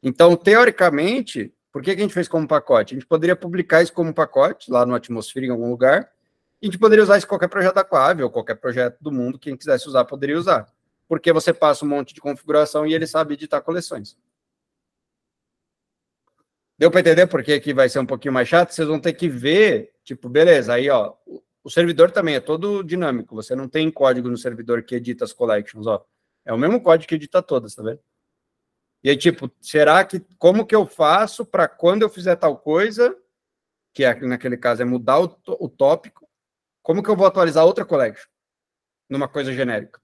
Então, teoricamente, por que a gente fez como pacote? A gente poderia publicar isso como pacote, lá no Atmosphere, em algum lugar, e a gente poderia usar isso em qualquer projeto da Quave, ou qualquer projeto do mundo, quem quisesse usar, poderia usar. Porque você passa um monte de configuração e ele sabe editar coleções. Deu para entender por que vai ser um pouquinho mais chato? Vocês vão ter que ver, tipo, beleza, aí, ó, o servidor também é todo dinâmico, você não tem código no servidor que edita as collections, ó. É o mesmo código que edita todas, tá vendo? E aí, tipo, será que, como que eu faço para quando eu fizer tal coisa, que é, naquele caso é mudar o tópico, como que eu vou atualizar outra collection numa coisa genérica?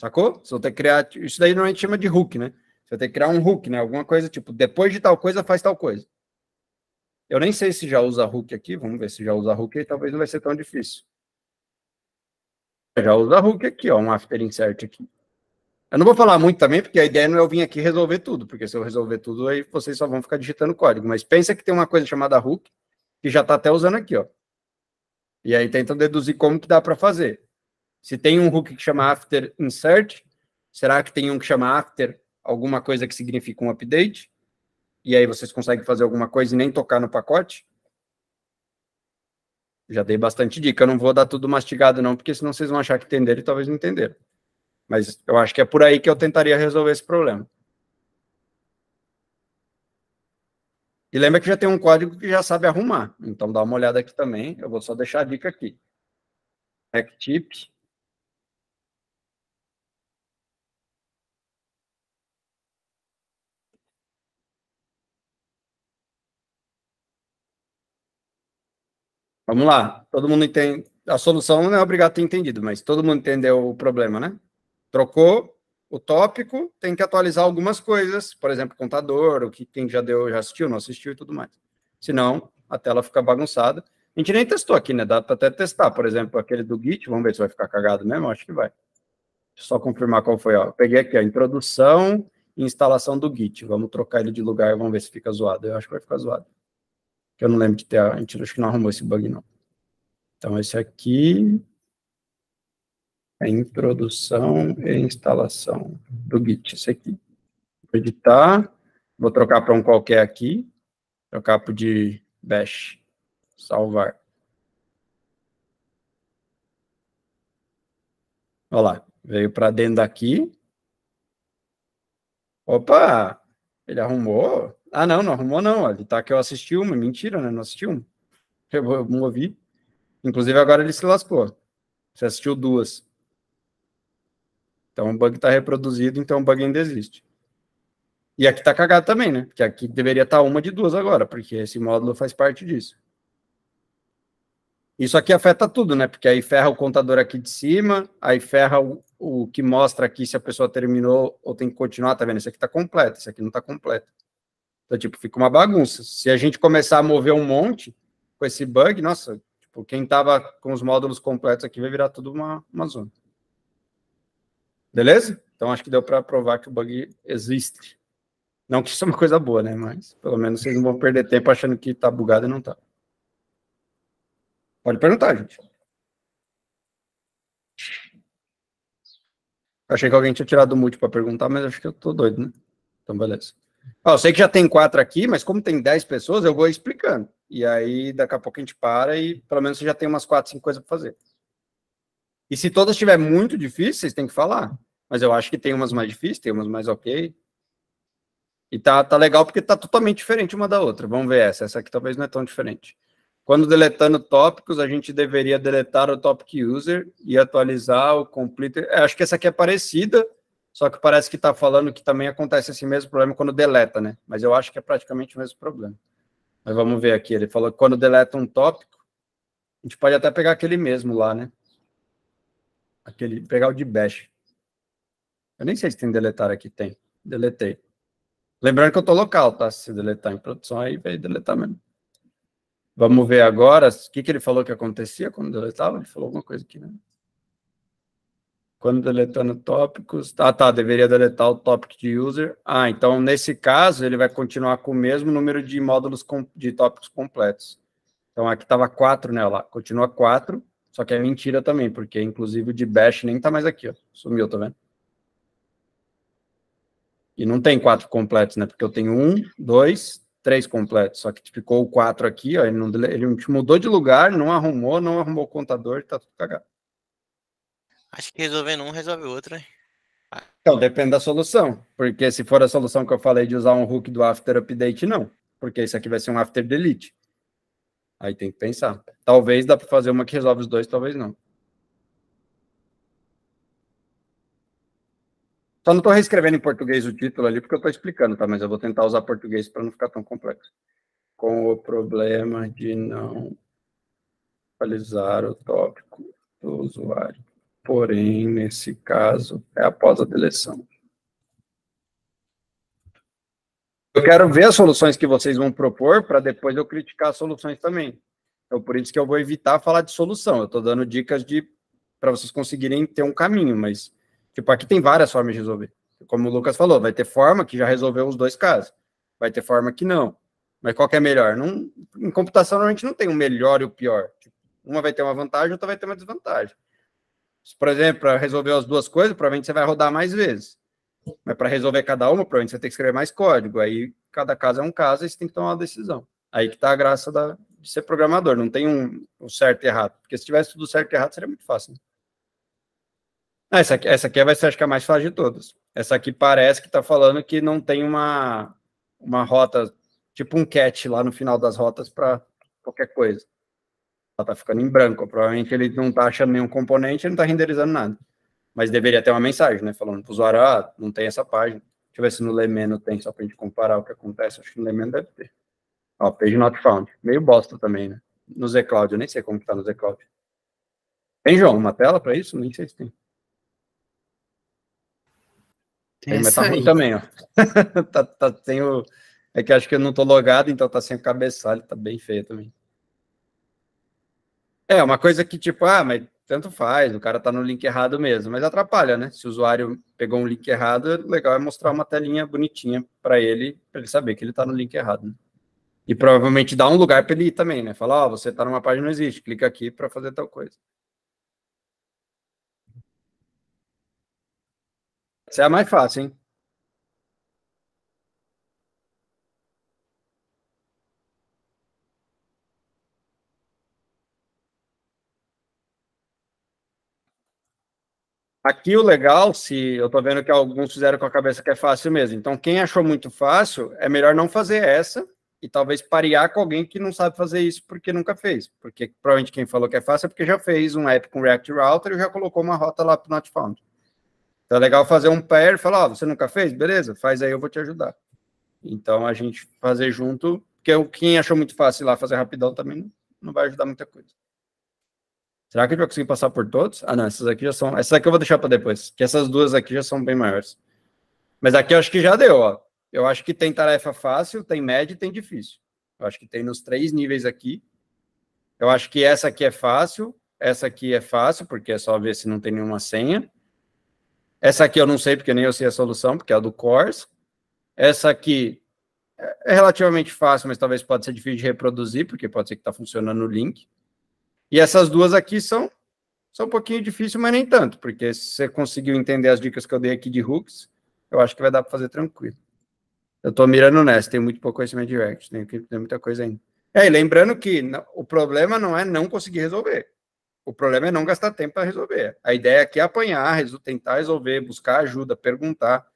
Sacou? Você vai ter que criar, isso daí normalmente chama de hook, né? Você vai ter que criar um hook, né? Alguma coisa, tipo, depois de tal coisa, faz tal coisa. Eu nem sei se já usa hook aqui, vamos ver se já usa hook aí, talvez não vai ser tão difícil. Já usa hook aqui, ó, um after insert aqui. Eu não vou falar muito também, porque a ideia não é eu vir aqui resolver tudo, porque se eu resolver tudo, aí vocês só vão ficar digitando código. Mas pensa que tem uma coisa chamada hook, que já está até usando aqui, ó. E aí tentam deduzir como que dá para fazer. Se tem um hook que chama after insert, será que tem um que chama after alguma coisa que significa um update? E aí vocês conseguem fazer alguma coisa e nem tocar no pacote? Já dei bastante dica, eu não vou dar tudo mastigado não, porque senão vocês vão achar que entenderam e talvez não entenderam. Mas eu acho que é por aí que eu tentaria resolver esse problema. E lembra que já tem um código que já sabe arrumar. Então, dá uma olhada aqui também. Eu vou só deixar a dica aqui. Backtip. Vamos lá. Todo mundo entende. A solução não é obrigado a ter entendido, mas todo mundo entendeu o problema, né? Trocou o tópico, tem que atualizar algumas coisas. Por exemplo, contador, o que quem já deu, já assistiu, não assistiu e tudo mais. Senão, a tela fica bagunçada. A gente nem testou aqui, né? Dá para até testar. Por exemplo, aquele do Git. Vamos ver se vai ficar cagado mesmo. Acho que vai. Deixa eu só confirmar qual foi. Ó. Eu peguei aqui a introdução e instalação do Git. Vamos trocar ele de lugar e vamos ver se fica zoado. Eu acho que vai ficar zoado. Porque eu não lembro de ter. A gente acho que não arrumou esse bug, não. Então, esse aqui é introdução e instalação do Git. Esse aqui. Vou editar. Vou trocar para um qualquer aqui. Trocar para o de Bash. Salvar. Olha lá. Veio para dentro daqui. Opa! Ele arrumou? Ah, não, não arrumou, não. Ele tá que eu assisti uma. Mentira, né? Não assisti uma. Eu movi. Inclusive, agora ele se lascou. Você assistiu 2. Então, o bug está reproduzido, então o bug ainda existe. E aqui tá cagado também, né? Porque aqui deveria estar uma de duas agora, porque esse módulo faz parte disso. Isso aqui afeta tudo, né? Porque aí ferra o contador aqui de cima, aí ferra o que mostra aqui se a pessoa terminou ou tem que continuar, tá vendo? Esse aqui tá completo, esse aqui não tá completo. Então, tipo, fica uma bagunça. Se a gente começar a mover um monte com esse bug, nossa, tipo, quem tava com os módulos completos aqui vai virar tudo uma zona. Beleza? Então, acho que deu para provar que o bug existe. Não que isso é uma coisa boa, né? Mas, pelo menos, vocês não vão perder tempo achando que tá bugado e não tá. Pode perguntar, gente. Achei que alguém tinha tirado o mute para perguntar, mas acho que eu tô doido, né? Então, beleza. Eu sei que já tem 4 aqui, mas como tem 10 pessoas, eu vou explicando. E aí, daqui a pouco a gente para e pelo menos você já tem umas 4, 5 coisas para fazer. E se todas estiver muito difíceis, tem que falar. Mas eu acho que tem umas mais difíceis, tem umas mais ok. E tá legal porque tá totalmente diferente uma da outra. Vamos ver essa. Essa aqui talvez não é tão diferente. Quando deletando tópicos, a gente deveria deletar o topic user e atualizar o completer. Acho que essa aqui é parecida, só que parece que está falando que também acontece esse mesmo problema quando deleta, né? Mas eu acho que é praticamente o mesmo problema. Mas vamos ver aqui. Ele falou que quando deleta um tópico, a gente pode até pegar aquele mesmo lá, né? Pegar o de bash. Eu nem sei se tem deletar aqui. Tem. Deletei. Lembrando que eu tô local, tá? Se deletar em produção, aí vai deletar mesmo. Vamos ver agora o que ele falou que acontecia quando deletava. Ele falou alguma coisa aqui, né? Quando deletando tópicos... tá, deveria deletar o topic de user. Então, nesse caso, ele vai continuar com o mesmo número de módulos de tópicos completos. Então, aqui estava 4, né? Lá, continua 4, só que é mentira também, porque, inclusive, o de bash nem tá mais aqui, ó. Sumiu, tá vendo? E não tem 4 completos, né? Porque eu tenho 1, 2, 3 completos. Só que ficou o 4 aqui, ó. Ele mudou de lugar, não arrumou o contador, tá tudo cagado. Acho que resolvendo um, resolve o outro, né? Então, depende da solução. Porque se for a solução que eu falei de usar um hook do after update, não. Porque isso aqui vai ser um after delete. Aí tem que pensar. Talvez dá para fazer uma que resolve os dois, talvez não. Só não estou reescrevendo em português o título ali, porque eu estou explicando, tá? Mas eu vou tentar usar português para não ficar tão complexo. Com o problema de não atualizar o tópico do usuário. Porém, nesse caso, é após a deleção. Eu quero ver as soluções que vocês vão propor para depois eu criticar as soluções também. Então, por isso que eu vou evitar falar de solução. Eu estou dando dicas para vocês conseguirem ter um caminho, mas, tipo, aqui tem várias formas de resolver. Como o Lucas falou, vai ter forma que já resolveu os dois casos. Vai ter forma que não. Mas qual que é melhor? Em computação, normalmente não tem o melhor e o pior. Tipo, uma vai ter uma vantagem, outra vai ter uma desvantagem. Por exemplo, para resolver as duas coisas, provavelmente você vai rodar mais vezes. Mas para resolver cada uma, provavelmente você tem que escrever mais código. Aí, cada caso é um caso, e você tem que tomar uma decisão. Aí que está a graça de ser programador. Não tem um certo e errado. Porque se tivesse tudo certo e errado, seria muito fácil. Né? Essa aqui vai ser, acho que, a mais fácil de todas. Essa aqui parece que está falando que não tem uma rota, tipo um cat lá no final das rotas para qualquer coisa. Ela está ficando em branco. Provavelmente ele não está achando nenhum componente, ele não está renderizando nada. Mas deveria ter uma mensagem, né? Falando para o usuário, não tem essa página. Deixa eu ver se no Lemeno tem, só para a gente comparar o que acontece. Acho que no Lemeno deve ter. Ó, page not found. Meio bosta também, né? No Zcloud, eu nem sei como que tá no Zcloud. Tem, João, uma tela para isso? Nem sei se tem. Tem, mas tá ruim também, ó. Tem o... É que acho que eu não tô logado, então tá sem o cabeçalho, tá bem feio também. É, uma coisa que tipo, mas tanto faz, o cara tá no link errado mesmo, mas atrapalha, né? Se o usuário pegou um link errado, legal é mostrar uma telinha bonitinha para ele saber que ele tá no link errado, né? E provavelmente dá um lugar para ele ir também, né? Falar, você tá numa página que não existe, clica aqui para fazer tal coisa. Essa é a mais fácil, hein? Aqui o legal, se eu tô vendo que alguns fizeram com a cabeça que é fácil mesmo. Então, quem achou muito fácil, é melhor não fazer essa e talvez parear com alguém que não sabe fazer isso porque nunca fez. Porque provavelmente quem falou que é fácil é porque já fez um app com React Router e já colocou uma rota lá para o Not Found. Então é legal fazer um pair e falar, você nunca fez? Beleza, faz aí, eu vou te ajudar. Então a gente fazer junto, porque quem achou muito fácil ir lá fazer rapidão também não vai ajudar muita coisa. Será que a gente vai conseguir passar por todos? Ah, não, essas aqui já são... Essas aqui eu vou deixar para depois, que essas duas aqui já são bem maiores. Mas aqui eu acho que já deu, ó. Eu acho que tem tarefa fácil, tem média e tem difícil. Eu acho que tem nos 3 níveis aqui. Eu acho que essa aqui é fácil, essa aqui é fácil, porque é só ver se não tem nenhuma senha. Essa aqui eu não sei, porque nem eu sei a solução, porque é a do Course. Essa aqui é relativamente fácil, mas talvez pode ser difícil de reproduzir, porque pode ser que está funcionando o link. E essas duas aqui são um pouquinho difíceis, mas nem tanto, porque se você conseguiu entender as dicas que eu dei aqui de hooks, eu acho que vai dar para fazer tranquilo. Eu estou mirando nessa, tenho muito pouco conhecimento de React, tem muita coisa ainda. E lembrando que o problema não é não conseguir resolver. O problema é não gastar tempo para resolver. A ideia aqui é apanhar, tentar resolver, buscar ajuda, perguntar.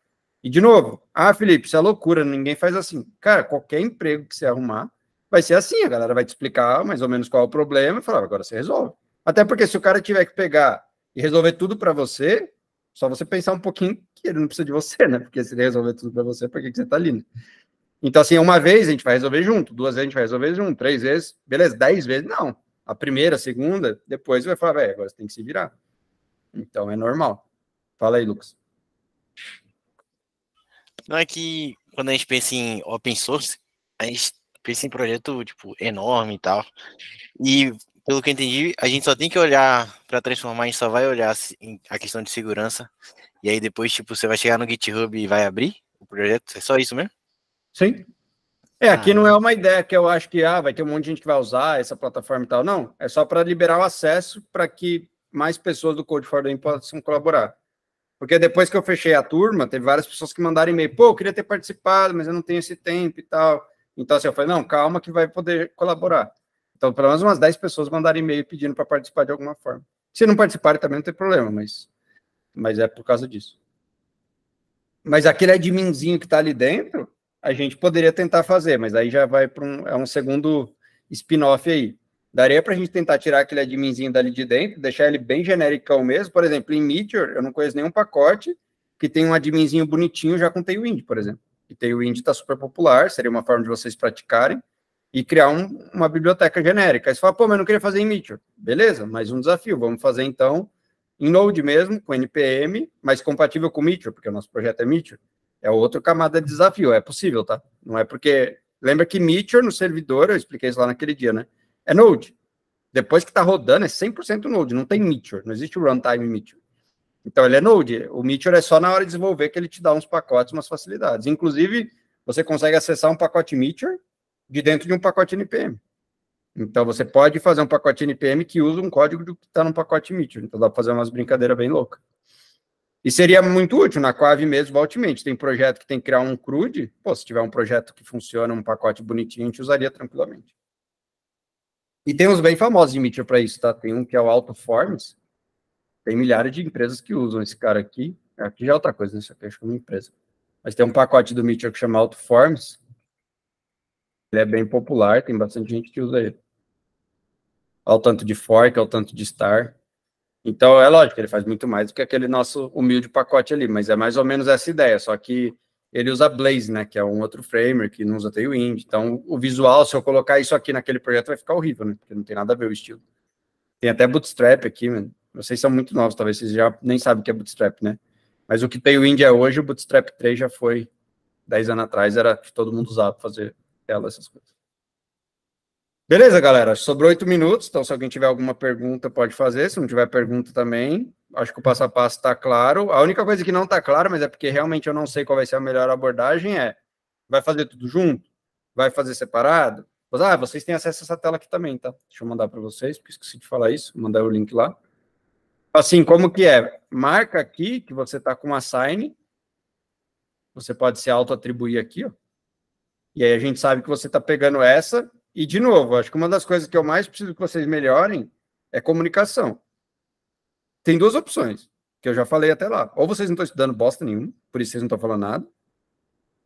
E, de novo, Felipe, isso é loucura, ninguém faz assim. Cara, qualquer emprego que você arrumar, vai ser assim, a galera vai te explicar mais ou menos qual é o problema e falar, agora você resolve. Até porque se o cara tiver que pegar e resolver tudo para você, só você pensar um pouquinho que ele não precisa de você, né? Porque se ele resolver tudo para você, por que você tá ali, né? Então, assim, uma vez a gente vai resolver junto, 2 vezes a gente vai resolver junto, 3 vezes, beleza, 10 vezes, não. A primeira, a segunda, depois vai falar, velho, agora você tem que se virar. Então, é normal. Fala aí, Lucas. Não é que quando a gente pensa em open source, a gente pensa em projeto, tipo, enorme e tal. E, pelo que eu entendi, a gente só tem que olhar para transformar, a gente só vai olhar a questão de segurança. E aí depois, tipo, você vai chegar no GitHub e vai abrir o projeto. É só isso mesmo? Sim. Aqui não é uma ideia que eu acho que vai ter um monte de gente que vai usar essa plataforma e tal. Não, é só para liberar o acesso para que mais pessoas do Code for Them possam colaborar. Porque depois que eu fechei a turma, teve várias pessoas que mandaram e-mail, pô, eu queria ter participado, mas eu não tenho esse tempo e tal. Então, assim, eu falei, não, calma que vai poder colaborar. Então, pelo menos umas 10 pessoas mandaram e-mail pedindo para participar de alguma forma. Se não participarem também não tem problema, mas é por causa disso. Mas aquele adminzinho que está ali dentro, a gente poderia tentar fazer, mas aí já vai para um segundo spin-off aí. Daria para a gente tentar tirar aquele adminzinho dali de dentro, deixar ele bem genericão mesmo. Por exemplo, em Meteor, eu não conheço nenhum pacote que tem um adminzinho bonitinho já com Tailwind, por exemplo. E Tailwind está super popular, seria uma forma de vocês praticarem e criar uma biblioteca genérica. Aí você fala, pô, mas eu não queria fazer em Meteor. Beleza, mais um desafio. Vamos fazer, então, em Node mesmo, com NPM, mas compatível com Meteor, porque o nosso projeto é Meteor. É outra camada de desafio, é possível, tá? Não é porque... Lembra que Meteor no servidor, eu expliquei isso lá naquele dia, né? É Node. Depois que está rodando, é 100% Node, não tem Meteor, não existe o runtime Meteor. Então, ele é Node. O Meteor é só na hora de desenvolver que ele te dá uns pacotes, umas facilidades. Inclusive, você consegue acessar um pacote Meteor de dentro de um pacote NPM. Então, você pode fazer um pacote NPM que usa um código que está num pacote Meteor. Então, dá para fazer umas brincadeiras bem loucas. E seria muito útil na Quave mesmo, Vaultmente. Tem projeto que tem que criar um CRUD. Pô, se tiver um projeto que funciona, um pacote bonitinho, a gente usaria tranquilamente. E tem uns bem famosos de Meteor para isso, tá? Tem um que é o Autoforms. Tem milhares de empresas que usam esse cara aqui. Aqui já é outra coisa, né? Isso aqui acho que é uma empresa. Mas tem um pacote do Meteor que chama Autoforms. Ele é bem popular, tem bastante gente que usa ele. Olha o tanto de fork, olha o tanto de star. Então, é lógico, ele faz muito mais do que aquele nosso humilde pacote ali, mas é mais ou menos essa ideia, só que ele usa Blaze, né, que é um outro framework que não usa Tailwind. Então, o visual, se eu colocar isso aqui naquele projeto, vai ficar horrível, né, porque não tem nada a ver o estilo. Tem até Bootstrap aqui, mano. Vocês são muito novos, talvez vocês já nem sabem o que é Bootstrap, né? Mas o que Tailwind é hoje, o Bootstrap 3 já foi 10 anos atrás, era que todo mundo usava para fazer tela, essas coisas. Beleza, galera, sobrou 8 minutos, então se alguém tiver alguma pergunta, pode fazer, se não tiver pergunta também, acho que o passo a passo está claro. A única coisa que não está clara, mas é porque realmente eu não sei qual vai ser a melhor abordagem, vai fazer tudo junto? Vai fazer separado? Vocês têm acesso a essa tela aqui também, tá? Deixa eu mandar para vocês, porque esqueci de falar isso, vou mandar o link lá. Assim, como que é? Marca aqui que você está com uma assign, você pode se auto-atribuir aqui, ó. E aí a gente sabe que você está pegando essa. E, de novo, acho que uma das coisas que eu mais preciso que vocês melhorem é comunicação. Tem 2 opções, que eu já falei até lá. Ou vocês não estão estudando bosta nenhuma, por isso vocês não estão falando nada,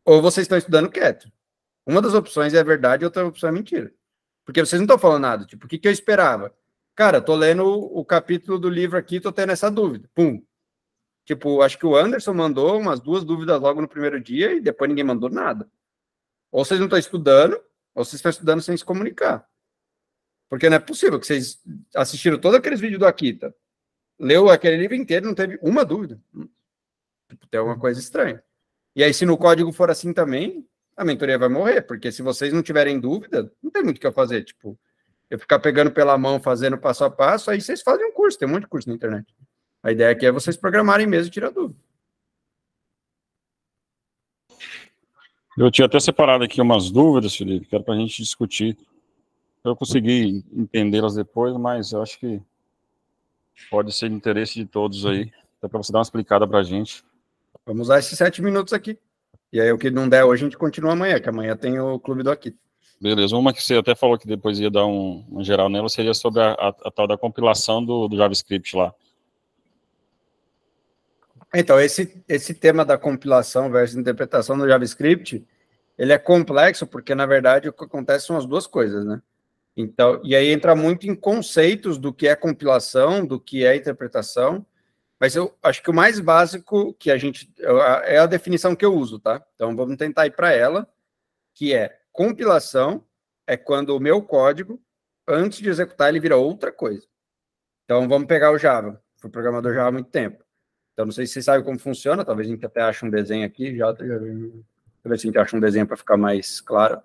ou vocês estão estudando quieto. Uma das opções é verdade, outra opção é mentira. Porque vocês não estão falando nada. Tipo, o que eu esperava? Cara, eu tô lendo o capítulo do livro aqui, tô tendo essa dúvida. Pum. Tipo, acho que o Anderson mandou umas 2 dúvidas logo no primeiro dia e depois ninguém mandou nada. Ou vocês não estão estudando, ou vocês estão estudando sem se comunicar. Porque não é possível que vocês assistiram todos aqueles vídeos do Akita, leu aquele livro inteiro e não teve uma dúvida. Tipo, tem alguma coisa estranha. E aí, se no código for assim também, a mentoria vai morrer, porque se vocês não tiverem dúvida, não tem muito o que eu fazer. Tipo, eu ficar pegando pela mão, fazendo passo a passo, aí vocês fazem um curso, tem um monte de curso na internet. A ideia aqui é vocês programarem mesmo e tirar dúvida. Eu tinha até separado aqui umas dúvidas, Felipe, que era para a gente discutir. Eu consegui entendê-las depois, mas eu acho que pode ser de interesse de todos aí. Até para você dar uma explicada para a gente. Vamos usar esses 7 minutos aqui. E aí, o que não der hoje, a gente continua amanhã, que amanhã tem o Clube do Akita. Beleza, uma que você até falou que depois ia dar um geral nela, seria sobre a tal da compilação do JavaScript lá. Então, esse tema da compilação versus interpretação do JavaScript, ele é complexo, porque, na verdade, o que acontece são as duas coisas, né? Então, e aí entra muito em conceitos do que é compilação, do que é interpretação, mas eu acho que o mais básico que é a definição que eu uso, tá? Então, vamos tentar ir para ela, que é compilação é quando o meu código, antes de executar, ele vira outra coisa. Então, vamos pegar o Java. Fui programador Java há muito tempo. Então, não sei se vocês sabem como funciona, talvez a gente até ache um desenho aqui, deixa eu ver se a gente acha um desenho para ficar mais claro.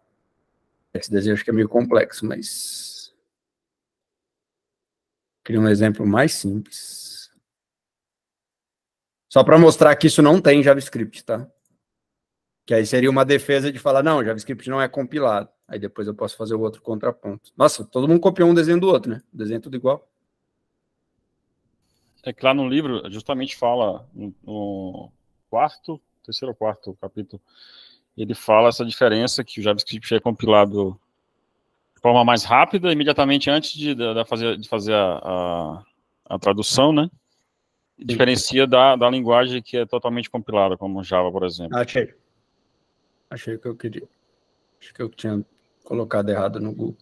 Esse desenho acho que é meio complexo, mas... Queria um exemplo mais simples. Só para mostrar que isso não tem JavaScript, tá? Que aí seria uma defesa de falar, não, JavaScript não é compilado. Aí depois eu posso fazer o outro contraponto. Nossa, todo mundo copiou um desenho do outro, né? O desenho é tudo igual. É que lá no livro, justamente fala, no terceiro ou quarto capítulo, ele fala essa diferença que o JavaScript é compilado de forma mais rápida, imediatamente antes de fazer a tradução, né? Diferencia da linguagem que é totalmente compilada, como Java, por exemplo. Achei o que eu queria. Acho que eu tinha colocado errado no Google.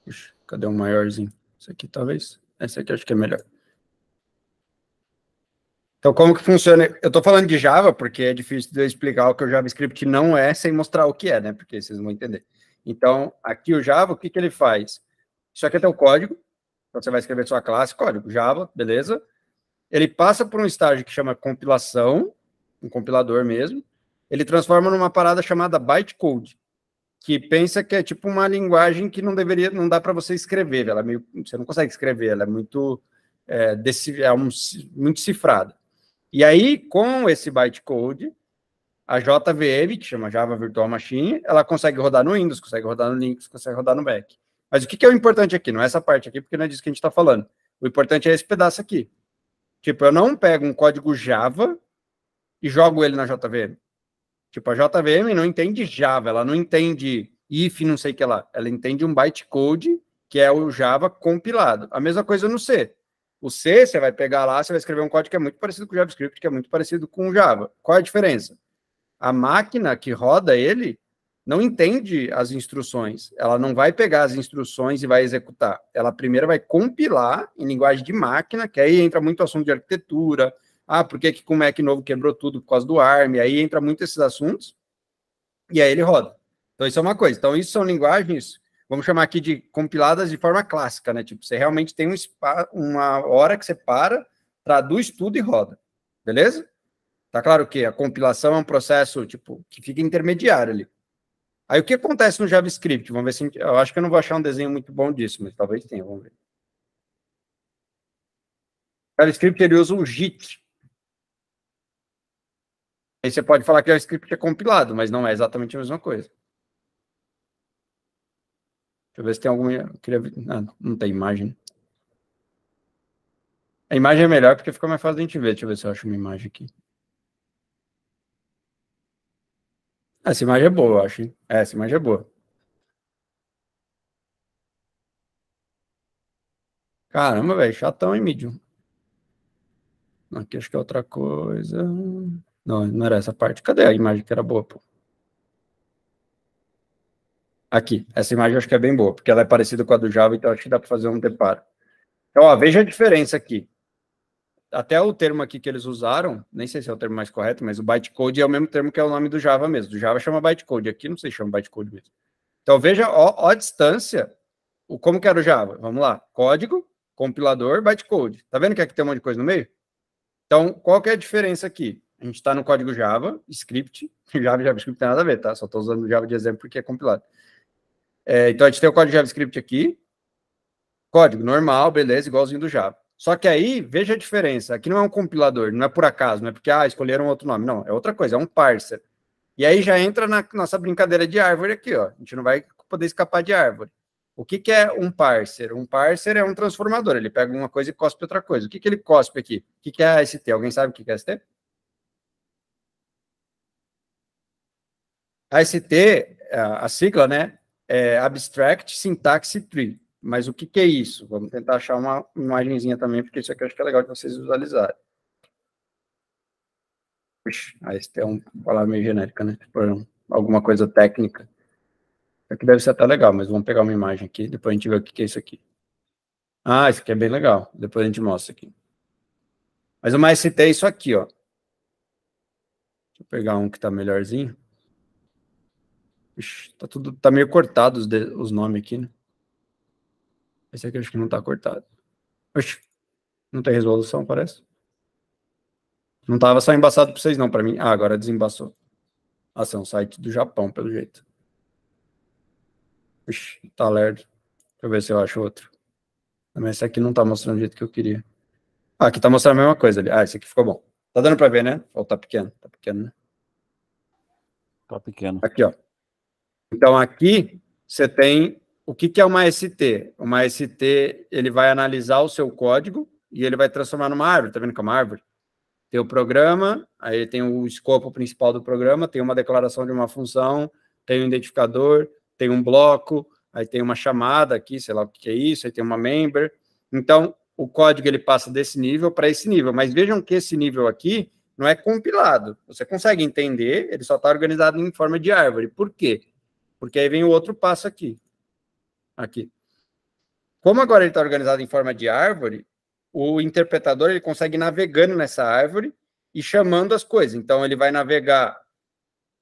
Puxa, cadê o maiorzinho? Esse aqui, talvez? Esse aqui acho que é melhor. Então, como que funciona? Eu estou falando de Java, porque é difícil de eu explicar o que o JavaScript não é, sem mostrar o que é, né? Porque vocês vão entender. Então, aqui o Java, o que ele faz? Isso aqui é teu código. Então, você vai escrever sua classe, código Java, beleza? Ele passa por um estágio que chama compilação, um compilador mesmo. Ele transforma numa parada chamada bytecode, que pensa que é tipo uma linguagem que não dá para você escrever. Ela você não consegue escrever, ela é muito, muito cifrada. E aí, com esse bytecode, a JVM, que chama Java Virtual Machine, ela consegue rodar no Windows, consegue rodar no Linux, consegue rodar no Mac. Mas o que é o importante aqui? Não é essa parte aqui, porque não é disso que a gente está falando. O importante é esse pedaço aqui. Tipo, eu não pego um código Java e jogo ele na JVM. Tipo, a JVM não entende Java, ela não entende if não sei o que lá. Ela entende um bytecode, que é o Java compilado. A mesma coisa no C. O C, você vai pegar lá, você vai escrever um código que é muito parecido com o JavaScript, que é muito parecido com o Java. Qual é a diferença? A máquina que roda ele não entende as instruções. Ela não vai pegar as instruções e vai executar. Ela primeiro vai compilar em linguagem de máquina, que aí entra muito assunto de arquitetura. Ah, por que com o Mac novo quebrou tudo por causa do ARM? Aí entra muito esses assuntos. E aí ele roda. Então, isso é uma coisa. Então, isso são linguagens, vamos chamar aqui de compiladas de forma clássica, né? Tipo, você realmente tem uma hora que você para, traduz tudo e roda. Beleza? Tá claro que a compilação é um processo, tipo, que fica intermediário ali. Aí, o que acontece no JavaScript? Vamos ver se... Eu acho que eu não vou achar um desenho muito bom disso, mas talvez tenha, vamos ver. O JavaScript, ele usa o JIT. Aí você pode falar que o JavaScript é compilado, mas não é exatamente a mesma coisa. Deixa eu ver se tem alguma... não tem imagem. A imagem é melhor porque fica mais fácil de a gente ver. Deixa eu ver se eu acho uma imagem aqui. Essa imagem é boa, eu acho. Hein? Essa imagem é boa. Caramba, velho, chatão em Medium. Aqui acho que é outra coisa. Não, não era essa parte. Cadê a imagem que era boa, pô? Aqui, essa imagem eu acho que é bem boa, porque ela é parecida com a do Java, então acho que dá para fazer um deparo. Então, ó, veja a diferença aqui. até o termo aqui que eles usaram, nem sei se é o termo mais correto, mas o bytecode é o mesmo termo que é o nome do Java mesmo. Do Java chama bytecode, aqui não sei se chama bytecode mesmo. Então, veja, ó a distância, como que era o Java. Vamos lá, código, compilador, bytecode. Tá vendo que aqui tem um monte de coisa no meio? Então, qual que é a diferença aqui? A gente está no código Java, script, Java e JavaScript não tem nada a ver, tá? Só estou usando o Java de exemplo porque é compilado. Então, a gente tem o código JavaScript aqui, código normal, beleza, igualzinho do Java. Só que aí, veja a diferença. Aqui não é um compilador, não é por acaso, não é porque, escolheram outro nome. Não, é outra coisa, é um parser. E aí já entra na nossa brincadeira de árvore aqui, ó. A gente não vai poder escapar de árvore. O que é um parser? Um parser é um transformador. Ele pega uma coisa e cospe outra coisa. O que ele cospe aqui? O que é AST? Alguém sabe o que é AST? AST, a sigla, né? É Abstract Syntax Tree. Mas o que é isso? Vamos tentar achar uma imagenzinha também, porque isso aqui eu acho que é legal de vocês visualizarem. Puxa, AST é uma palavra meio genérica, né? Por alguma coisa técnica. Isso aqui deve ser até legal, mas vamos pegar uma imagem aqui, depois a gente vê o que é isso aqui. Isso aqui é bem legal. Depois a gente mostra aqui. Mas uma ST é isso aqui, ó. Deixa eu pegar um que tá melhorzinho. Ixi, tá meio cortado os nomes aqui, né? Esse aqui eu acho que não tá cortado. Oxi, não tem resolução, parece. Não tava só embaçado para vocês não, para mim. Agora desembaçou. Esse é um site do Japão, pelo jeito. Ixi, tá lerdo. Deixa eu ver se eu acho outro. Mas esse aqui não tá mostrando do jeito que eu queria. Aqui tá mostrando a mesma coisa ali. Esse aqui ficou bom. Tá dando para ver, né? Ou tá pequeno? Tá pequeno, né? Tá pequeno. Aqui, ó. Então, aqui você tem o que é uma ST. Uma ST, ele vai analisar o seu código e ele vai transformar numa árvore. Tá vendo que é uma árvore? Tem o programa, aí tem o escopo principal do programa, tem uma declaração de uma função, tem um identificador, tem um bloco, aí tem uma chamada aqui, sei lá o que é isso, aí tem uma member. Então, o código ele passa desse nível para esse nível. Mas vejam que esse nível aqui não é compilado. Você consegue entender, ele só está organizado em forma de árvore. Por quê? Porque aí vem o outro passo aqui. Como agora ele está organizado em forma de árvore, o interpretador ele consegue ir navegando nessa árvore e chamando as coisas. Então, ele vai navegar...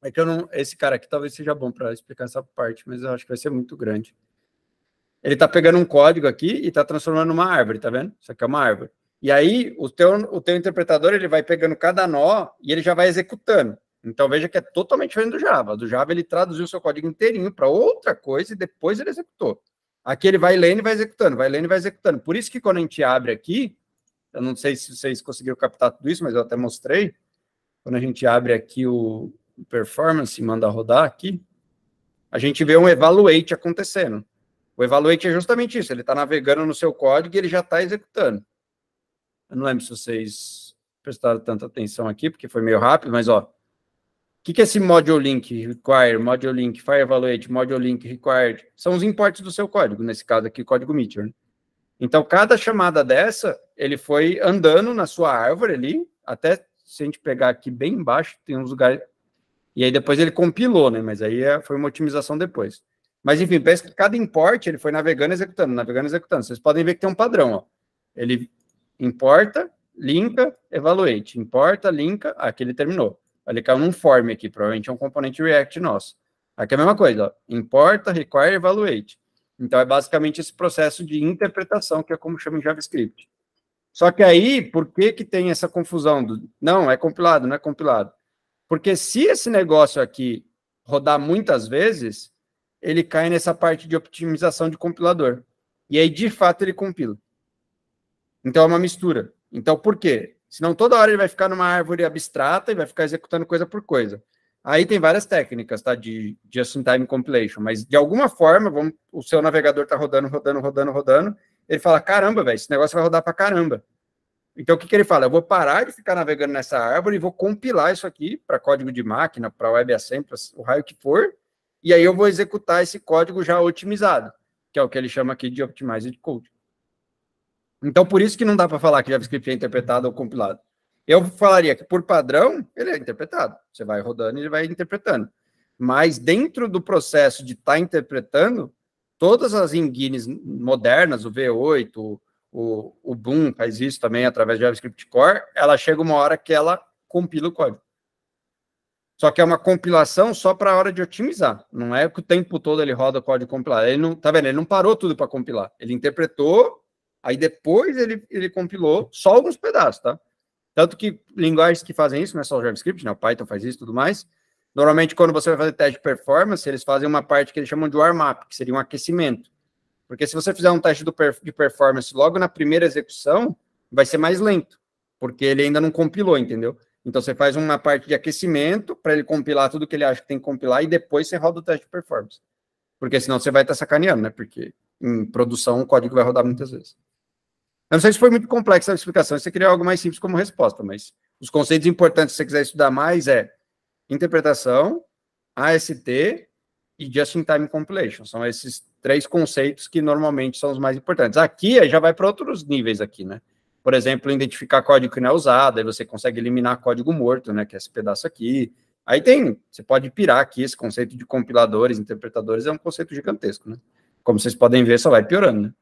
É que eu não... Esse cara aqui talvez seja bom para explicar essa parte, mas eu acho que vai ser muito grande. Ele está pegando um código aqui e está transformando numa árvore, tá vendo? Isso aqui é uma árvore. E aí, o teu interpretador ele vai pegando cada nó e ele já vai executando. Então, veja que é totalmente diferente do Java. Do Java, ele traduziu o seu código inteirinho para outra coisa e depois ele executou. Aqui ele vai lendo e vai executando, vai lendo e vai executando. Por isso que quando a gente abre aqui, eu não sei se vocês conseguiram captar tudo isso, mas eu até mostrei. Quando a gente abre aqui o performance e manda rodar aqui, a gente vê um evaluate acontecendo. O evaluate é justamente isso, ele está navegando no seu código e ele já está executando. Eu não lembro se vocês prestaram tanta atenção aqui, porque foi meio rápido, mas ó, o que é esse module link require, module link, fire evaluate, module link required? São os imports do seu código, nesse caso aqui, código Meteor. Né? Então, cada chamada dessa, ele foi andando na sua árvore ali, até se a gente pegar aqui bem embaixo, tem uns lugares... E aí depois ele compilou, né? Mas aí foi uma otimização depois. Mas, enfim, parece que cada import, ele foi navegando e executando, navegando e executando. Vocês podem ver que tem um padrão, ó. Ele importa, linka, evaluate. Importa, linka... aqui ele terminou. Ele caiu num form aqui, provavelmente é um componente React nosso. Aqui é a mesma coisa, ó. Importa, require, evaluate. Então, é basicamente esse processo de interpretação, que é como chama em JavaScript. Só que aí, por que tem essa confusão? Não, é compilado, não é compilado. Porque se esse negócio aqui rodar muitas vezes, ele cai nessa parte de otimização de compilador. E aí, de fato, ele compila. Então, é uma mistura. Então, por quê? Senão, toda hora ele vai ficar numa árvore abstrata e vai ficar executando coisa por coisa. Aí tem várias técnicas, tá? De just-in-time compilation. Mas, de alguma forma, o seu navegador está rodando. Ele fala, caramba, velho, esse negócio vai rodar para caramba. Então, o que ele fala? Eu vou parar de ficar navegando nessa árvore e vou compilar isso aqui para código de máquina, para WebAssembly, para o raio que for, e aí eu vou executar esse código já otimizado, que é o que ele chama aqui de Optimized Code. Então, por isso que não dá para falar que JavaScript é interpretado ou compilado. Eu falaria que, por padrão, ele é interpretado. Você vai rodando e ele vai interpretando. Mas, dentro do processo de estar interpretando, todas as engines modernas, o V8, o Boom faz isso também através de JavaScript Core, ela chega uma hora que ela compila o código. Só que é uma compilação só para a hora de otimizar. Não é que o tempo todo ele roda o código compilado. Ele não, tá vendo? Ele não parou tudo para compilar. Ele interpretou, aí depois ele compilou só alguns pedaços, tá? Tanto que linguagens que fazem isso, não é só o JavaScript, né? O Python faz isso e tudo mais. Normalmente, quando você vai fazer teste de performance, eles fazem uma parte que eles chamam de warm-up, que seria um aquecimento. Porque se você fizer um teste de performance logo na primeira execução, vai ser mais lento, porque ele ainda não compilou, entendeu? Então, você faz uma parte de aquecimento para ele compilar tudo que ele acha que tem que compilar e depois você roda o teste de performance. Porque senão você vai estar sacaneando, né? Porque em produção o código vai rodar muitas vezes. Eu não sei se foi muito complexa a explicação, você queria algo mais simples como resposta, mas os conceitos importantes, se você quiser estudar mais, é interpretação, AST e Just-in-Time Compilation. São esses 3 conceitos que normalmente são os mais importantes. Aqui, aí já vai para outros níveis aqui, né? Por exemplo, identificar código que não é usado, aí você consegue eliminar código morto, né? Que é esse pedaço aqui. Aí você pode pirar aqui, esse conceito de compiladores, interpretadores, é um conceito gigantesco, né? Como vocês podem ver, só vai piorando, né?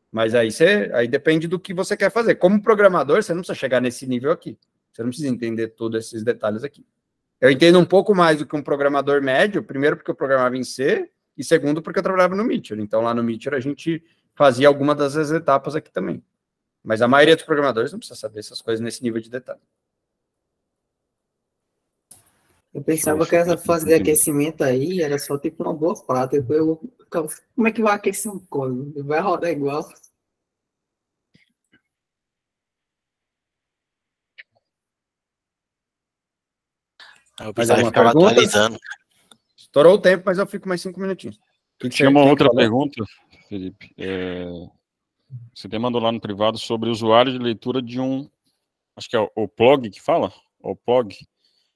Mas aí depende do que você quer fazer. Como programador, você não precisa chegar nesse nível aqui. Você não precisa entender todos esses detalhes aqui. Eu entendo um pouco mais do que um programador médio, primeiro porque eu programava em C, e segundo porque eu trabalhava no Meteor. Então, lá no Meteor, a gente fazia alguma das etapas aqui também. Mas a maioria dos programadores não precisa saber essas coisas nesse nível de detalhe. Eu pensava que essa fase de aquecimento aí era só tipo uma boa prática. Como é que vai aquecer um código? Vai rodar igual. Eu Mais pensava que alguma ficava pergunta? atualizando. Estourou o tempo, mas eu fico mais 5 minutinhos. Tinha uma outra pergunta, Felipe. Você até mandou lá no privado sobre o usuário de leitura de um... Acho que é o Plog que fala? O Plog?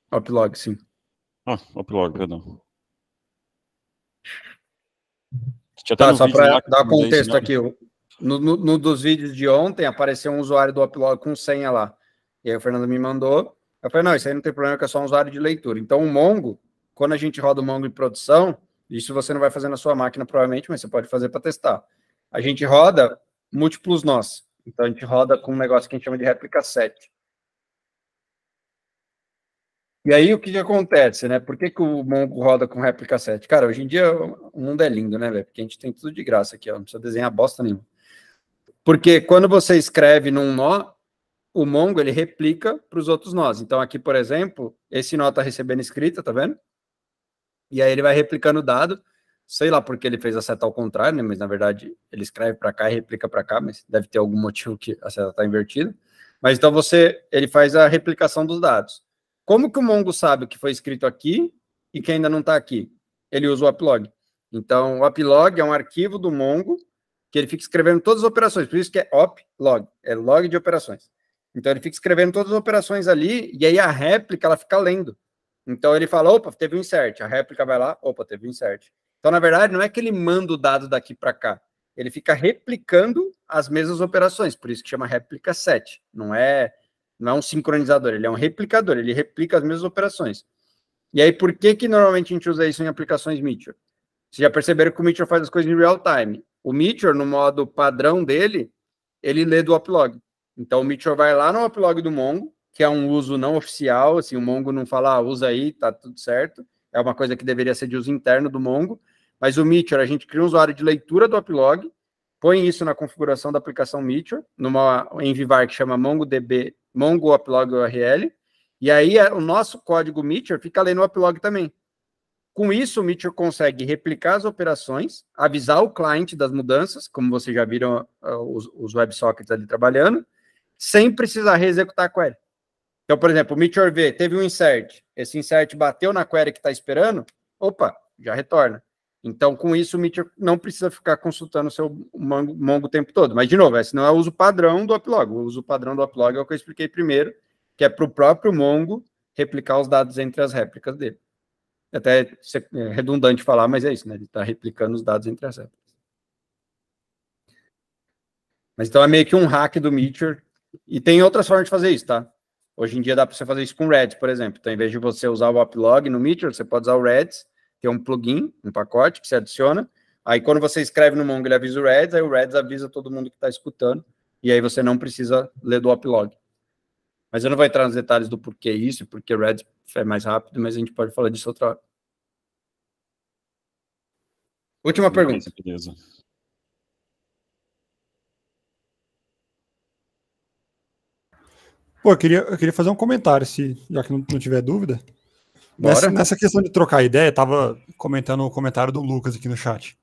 Oplog, sim. Oplog, perdão. Tá, só para dar contexto aqui. No dos vídeos de ontem, apareceu um usuário do Oplog com senha lá. E aí o Fernando me mandou. Eu falei, não, isso aí não tem problema, que é só um usuário de leitura. Então, o Mongo, quando a gente roda o Mongo em produção, isso você não vai fazer na sua máquina, provavelmente, mas você pode fazer para testar. A gente roda múltiplos nós. Então, a gente roda com um negócio que a gente chama de réplica 7. E aí, o que acontece, né? Por que o Mongo roda com réplica 7? Cara, hoje em dia, o mundo é lindo, né, velho? Porque a gente tem tudo de graça aqui, ó. Não precisa desenhar bosta nenhuma. Porque quando você escreve num nó, o Mongo, ele replica para os outros nós. Então, aqui, por exemplo, esse nó está recebendo escrita, tá vendo? E aí ele vai replicando o dado. Sei lá porque ele fez a seta ao contrário, né? Mas, na verdade, ele escreve para cá e replica para cá, mas deve ter algum motivo que a seta está invertida. Mas, então, ele faz a replicação dos dados. Como que o Mongo sabe o que foi escrito aqui e que ainda não está aqui? Ele usa o oplog. Então, o oplog é um arquivo do Mongo que ele fica escrevendo todas as operações. Por isso que é oplog, é log de operações. Então, ele fica escrevendo todas as operações ali, e aí a réplica, ela fica lendo. Então, ele fala, opa, teve um insert. A réplica vai lá, opa, teve um insert. Então, na verdade, não é que ele manda o dado daqui para cá. Ele fica replicando as mesmas operações. Por isso que chama réplica 7. Não é um sincronizador, ele é um replicador. Ele replica as mesmas operações. E aí, por que normalmente a gente usa isso em aplicações Meteor? Vocês já perceberam que o Meteor faz as coisas em real time. O Meteor, no modo padrão dele, ele lê do oplog. Então, o Meteor vai lá no oplog do Mongo, que é um uso não oficial, assim, o Mongo não fala, usa aí, tá tudo certo. É uma coisa que deveria ser de uso interno do Mongo. Mas o Meteor, a gente cria um usuário de leitura do oplog, põe isso na configuração da aplicação Meteor, numa envivar que chama MongoDB, Mongo Oplog URL, e aí o nosso código Meteor fica lendo o oplog também. Com isso, o Meteor consegue replicar as operações, avisar o cliente das mudanças, como vocês já viram os WebSockets ali trabalhando, sem precisar reexecutar a query. Então, por exemplo, o Meteor vê, teve um insert, esse insert bateu na query que está esperando, opa, já retorna. Então, com isso, o Meteor não precisa ficar consultando o seu Mongo o tempo todo. Mas, de novo, esse não é o uso padrão do oplog. O uso padrão do oplog é o que eu expliquei primeiro, que é para o próprio Mongo replicar os dados entre as réplicas dele. Até é redundante falar, mas é isso, né? Ele está replicando os dados entre as réplicas. Mas então é meio que um hack do Meteor. E tem outras formas de fazer isso, tá? Hoje em dia dá para você fazer isso com Redis, por exemplo. Então, em vez de você usar o oplog no Meteor, você pode usar o Redis, tem um plugin, um pacote que você adiciona. Aí, quando você escreve no Mongo, ele avisa o Redis, aí o Redis avisa todo mundo que está escutando E aí você não precisa ler do oplog. Mas eu não vou entrar nos detalhes do porquê isso, porque Redis é mais rápido, mas a gente pode falar disso outra hora. Última pergunta. Beleza. Pô, eu queria fazer um comentário, já que não tiver dúvida. Nessa questão de trocar ideia, tava comentando o comentário do Lucas aqui no chat.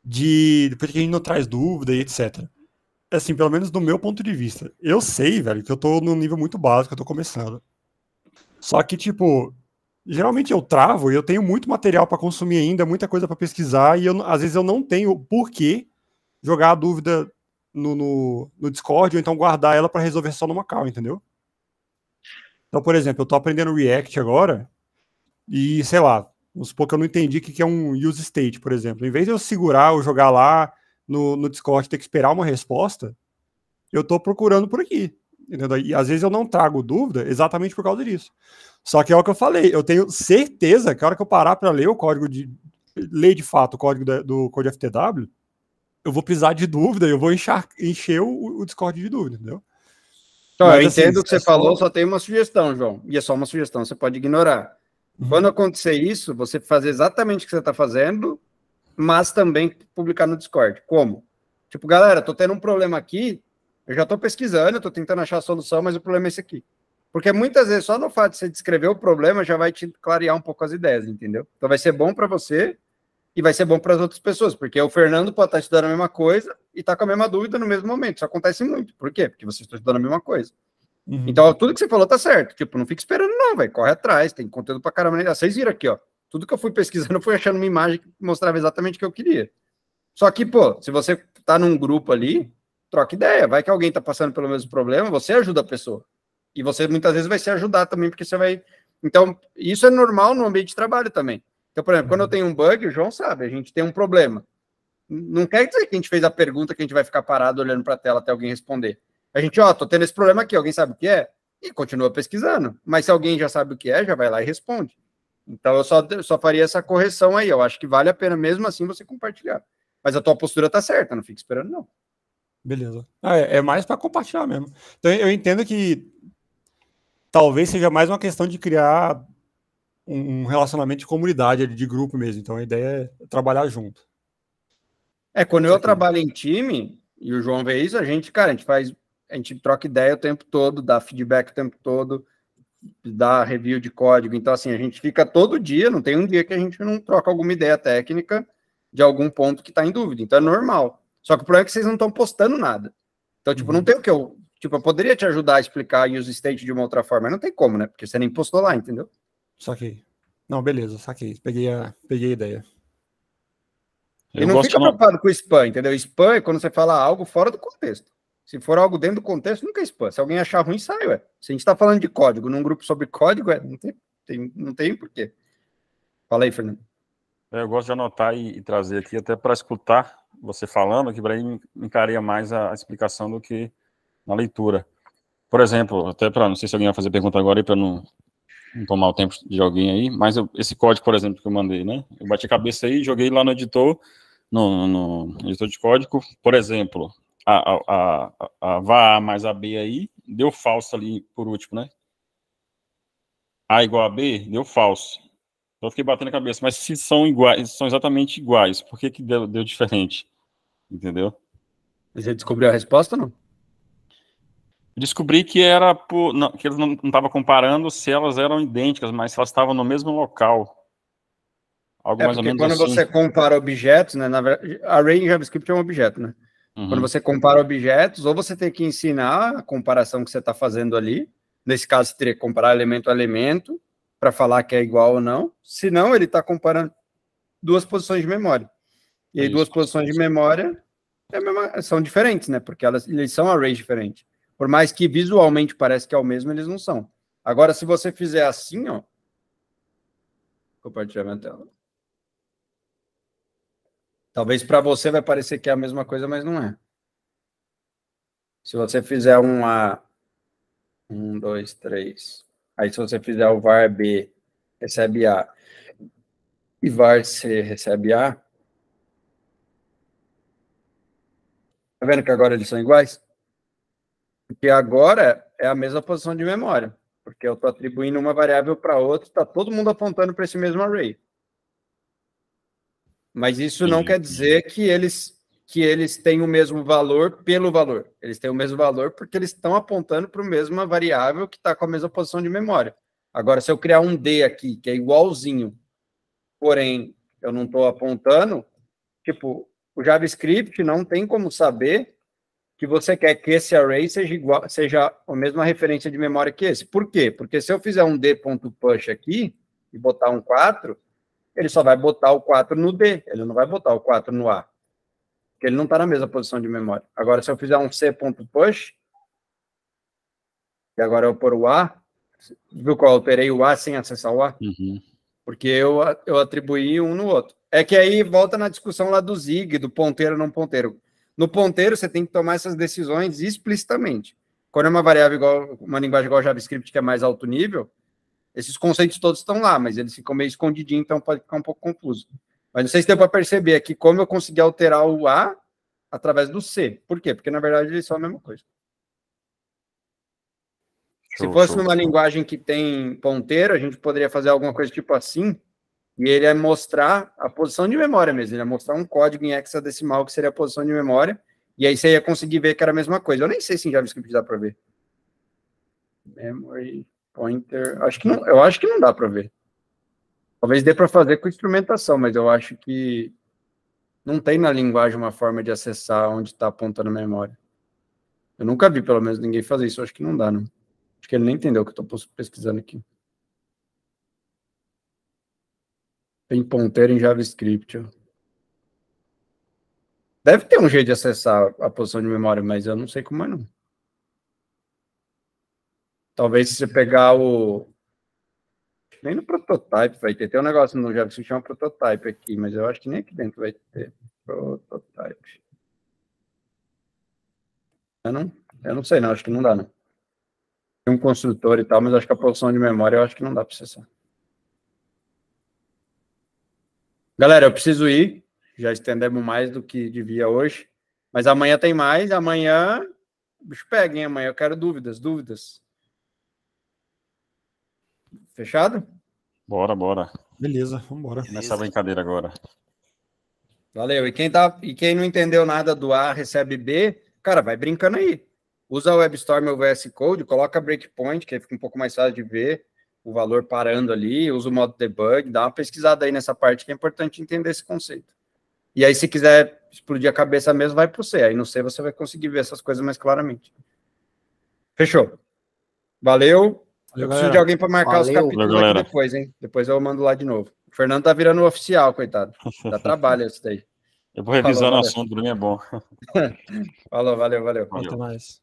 Depois que a gente não traz dúvida e etc. Assim, pelo menos do meu ponto de vista. Eu sei, velho, que eu tô num nível muito básico, eu tô começando. Só que, tipo, geralmente eu travo e eu tenho muito material para consumir ainda, muita coisa para pesquisar, e às vezes eu não tenho por que jogar a dúvida no Discord, ou então guardar ela para resolver só numa call, entendeu? Então, por exemplo, eu tô aprendendo React agora, e sei lá, vamos supor que eu não entendi o que é um use state, por exemplo. Em vez de eu segurar ou jogar lá no Discord e ter que esperar uma resposta, eu tô procurando por aqui. Entendeu? E às vezes eu não trago dúvida exatamente por causa disso. Só que é o que eu falei, eu tenho certeza que a hora que eu parar para ler o código ler de fato o código do Code FTW, eu vou precisar de dúvida, eu vou encher o Discord de dúvida, entendeu? Então, mas, eu entendo o que você falou, só tem uma sugestão, João. E é só uma sugestão, você pode ignorar. Quando acontecer isso, você fazer exatamente o que você está fazendo, mas também publicar no Discord. Como? Tipo, galera, tô tendo um problema aqui, eu já tô pesquisando, eu tô tentando achar a solução, mas o problema é esse aqui. Porque muitas vezes, só no fato de você descrever o problema, já vai te clarear um pouco as ideias, entendeu? Então vai ser bom para você e vai ser bom para as outras pessoas, porque o Fernando pode estar estudando a mesma coisa e tá com a mesma dúvida no mesmo momento. Isso acontece muito. Por quê? Porque vocês estão estudando a mesma coisa. Então, tudo que você falou tá certo. Tipo, não fica esperando não, velho. Corre atrás, tem conteúdo pra caramba. Vocês viram aqui, ó. Tudo que eu fui pesquisando, eu fui achando uma imagem que mostrava exatamente o que eu queria. Só que, pô, se você tá num grupo ali, troca ideia. Vai que alguém tá passando pelo mesmo problema, você ajuda a pessoa. E você, muitas vezes, vai se ajudar também, porque você vai... Então, isso é normal no ambiente de trabalho também. Então, por exemplo, quando eu tenho um bug, o João sabe, a gente tem um problema. Não quer dizer que a gente fez a pergunta que a gente vai ficar parado olhando pra tela até alguém responder. A gente, ó, tô tendo esse problema aqui, alguém sabe o que é? E continua pesquisando. Mas se alguém já sabe o que é, já vai lá e responde. Então eu só faria essa correção aí. Eu acho que vale a pena mesmo assim você compartilhar. Mas a tua postura tá certa, não fica esperando, não. Beleza. É mais para compartilhar mesmo. Então eu entendo que talvez seja mais uma questão de criar um relacionamento de comunidade, de grupo mesmo. Então a ideia é trabalhar junto. Quando eu trabalho em time, e o João vê isso, a gente troca ideia o tempo todo, dá feedback o tempo todo, dá review de código. Então, assim, a gente fica todo dia, não tem um dia que a gente não troca alguma ideia técnica de algum ponto que está em dúvida. Então, é normal. Só que o problema é que vocês não estão postando nada. Então, tipo, não tem o que eu... Tipo, eu poderia te ajudar a explicar use state de uma outra forma, mas não tem como, né? Porque você nem postou lá, entendeu? Saquei. Não, beleza, saquei. Peguei a ideia. E não fica preocupado com spam, entendeu? Spam é quando você fala algo fora do contexto. Se for algo dentro do contexto, nunca é spam. Se alguém achar ruim, sai, ué. Se a gente está falando de código, num grupo sobre código, não tem porquê. Fala aí, Fernando. Eu gosto de anotar e trazer aqui, até para escutar você falando, que para mim encaria mais a explicação do que na leitura. Por exemplo, até para, não sei se alguém vai fazer pergunta agora aí, para não tomar o tempo de alguém aí, mas esse código, por exemplo, que eu mandei, né? Eu bati a cabeça aí, joguei lá no editor, no editor de código, por exemplo, a var mais a b aí, deu falso ali por último, né? A igual a b, deu falso. Eu fiquei batendo a cabeça, mas se são iguais, são exatamente iguais, por que deu diferente? Entendeu? Você descobriu a resposta ou não? Descobri que era que eles não estavam comparando se elas eram idênticas, mas se elas estavam no mesmo local. Algo mais ou menos quando assim. você compara objetos, né? Na verdade, array em JavaScript é um objeto, né? Quando você compara objetos, ou você tem que ensinar a comparação que você está fazendo ali. Nesse caso, você teria que comparar elemento a elemento para falar que é igual ou não. Se não, ele está comparando duas posições de memória. E aí, duas posições de memória são diferentes, né? Porque eles são arrays diferentes. Por mais que visualmente pareça que é o mesmo, eles não são. Agora, se você fizer assim, ó... Compartilhar minha tela. Talvez para você vai parecer que é a mesma coisa, mas não é. Se você fizer um A, 1, 2, 3. Aí, se você fizer o var B, recebe A, e var C, recebe A, Tá vendo que agora eles são iguais? Porque agora é a mesma posição de memória. Porque eu estou atribuindo uma variável para outra, está todo mundo apontando para esse mesmo array. Mas isso não quer dizer que eles têm o mesmo valor pelo valor. Eles têm o mesmo valor porque eles estão apontando para a mesma variável que está com a mesma posição de memória. Agora, se eu criar um D aqui, que é igualzinho, porém eu não estou apontando, tipo, o JavaScript não tem como saber que você quer que esse array seja a mesma referência de memória que esse. Por quê? Porque se eu fizer um D.push aqui e botar um 4, ele só vai botar o 4 no D, ele não vai botar o 4 no A, porque ele não está na mesma posição de memória. Agora, se eu fizer um C.push, e agora eu pôr o A, viu que eu alterei o A sem acessar o A? Uhum. Porque eu atribuí um no outro. É que aí volta na discussão lá do zig, do ponteiro não ponteiro. No ponteiro, você tem que tomar essas decisões explicitamente. Quando é uma variável igual, uma linguagem igual JavaScript, que é mais alto nível, esses conceitos todos estão lá, mas eles ficam meio escondidinhos, então pode ficar um pouco confuso. Mas não sei se deu para perceber aqui como eu consegui alterar o A através do C. Por quê? Porque, na verdade, eles são a mesma coisa. Se fosse numa linguagem que tem ponteiro, a gente poderia fazer alguma coisa tipo assim, e ele ia mostrar a posição de memória mesmo, ele ia mostrar um código em hexadecimal que seria a posição de memória, e aí você ia conseguir ver que era a mesma coisa. Eu nem sei se em JavaScript dá para ver. Memory pointer, eu acho que não dá para ver. Talvez dê para fazer com instrumentação, mas eu acho que não tem na linguagem uma forma de acessar onde está apontando a memória. Eu nunca vi, pelo menos, ninguém fazer isso. Eu acho que não dá, não. Acho que ele nem entendeu o que eu estou pesquisando aqui. Tem ponteiro em JavaScript. Ó. Deve ter um jeito de acessar a posição de memória, mas eu não sei como é, não. Talvez se você pegar o... Nem no prototype vai ter. Tem um negócio no JavaScript que chama prototype aqui, mas eu acho que nem aqui dentro vai ter prototype. Eu não sei, não. Acho que não dá, não. Tem um construtor e tal, mas acho que a posição de memória eu acho que não dá para acessar. Galera, eu preciso ir. Já estendemos mais do que devia hoje. Mas amanhã tem mais. Amanhã, o bicho pega, hein? Amanhã eu quero dúvidas. Fechado? Bora. Beleza, vambora. Começa a brincadeira agora. Valeu. E quem não entendeu nada do A recebe B, cara, vai brincando aí. Usa o WebStorm ou o VS Code, coloca breakpoint, que aí fica um pouco mais fácil de ver o valor parando ali, usa o modo debug, dá uma pesquisada aí nessa parte que é importante entender esse conceito. E aí, se quiser explodir a cabeça mesmo, vai para o C. Aí no C você vai conseguir ver essas coisas mais claramente. Fechou. Valeu. Eu preciso de alguém para marcar os capítulos aqui depois, hein? Depois eu mando lá de novo. O Fernando tá virando oficial, coitado. Dá trabalho isso daí. Eu vou revisando o assunto, para mim é bom. Falou, valeu. Até mais.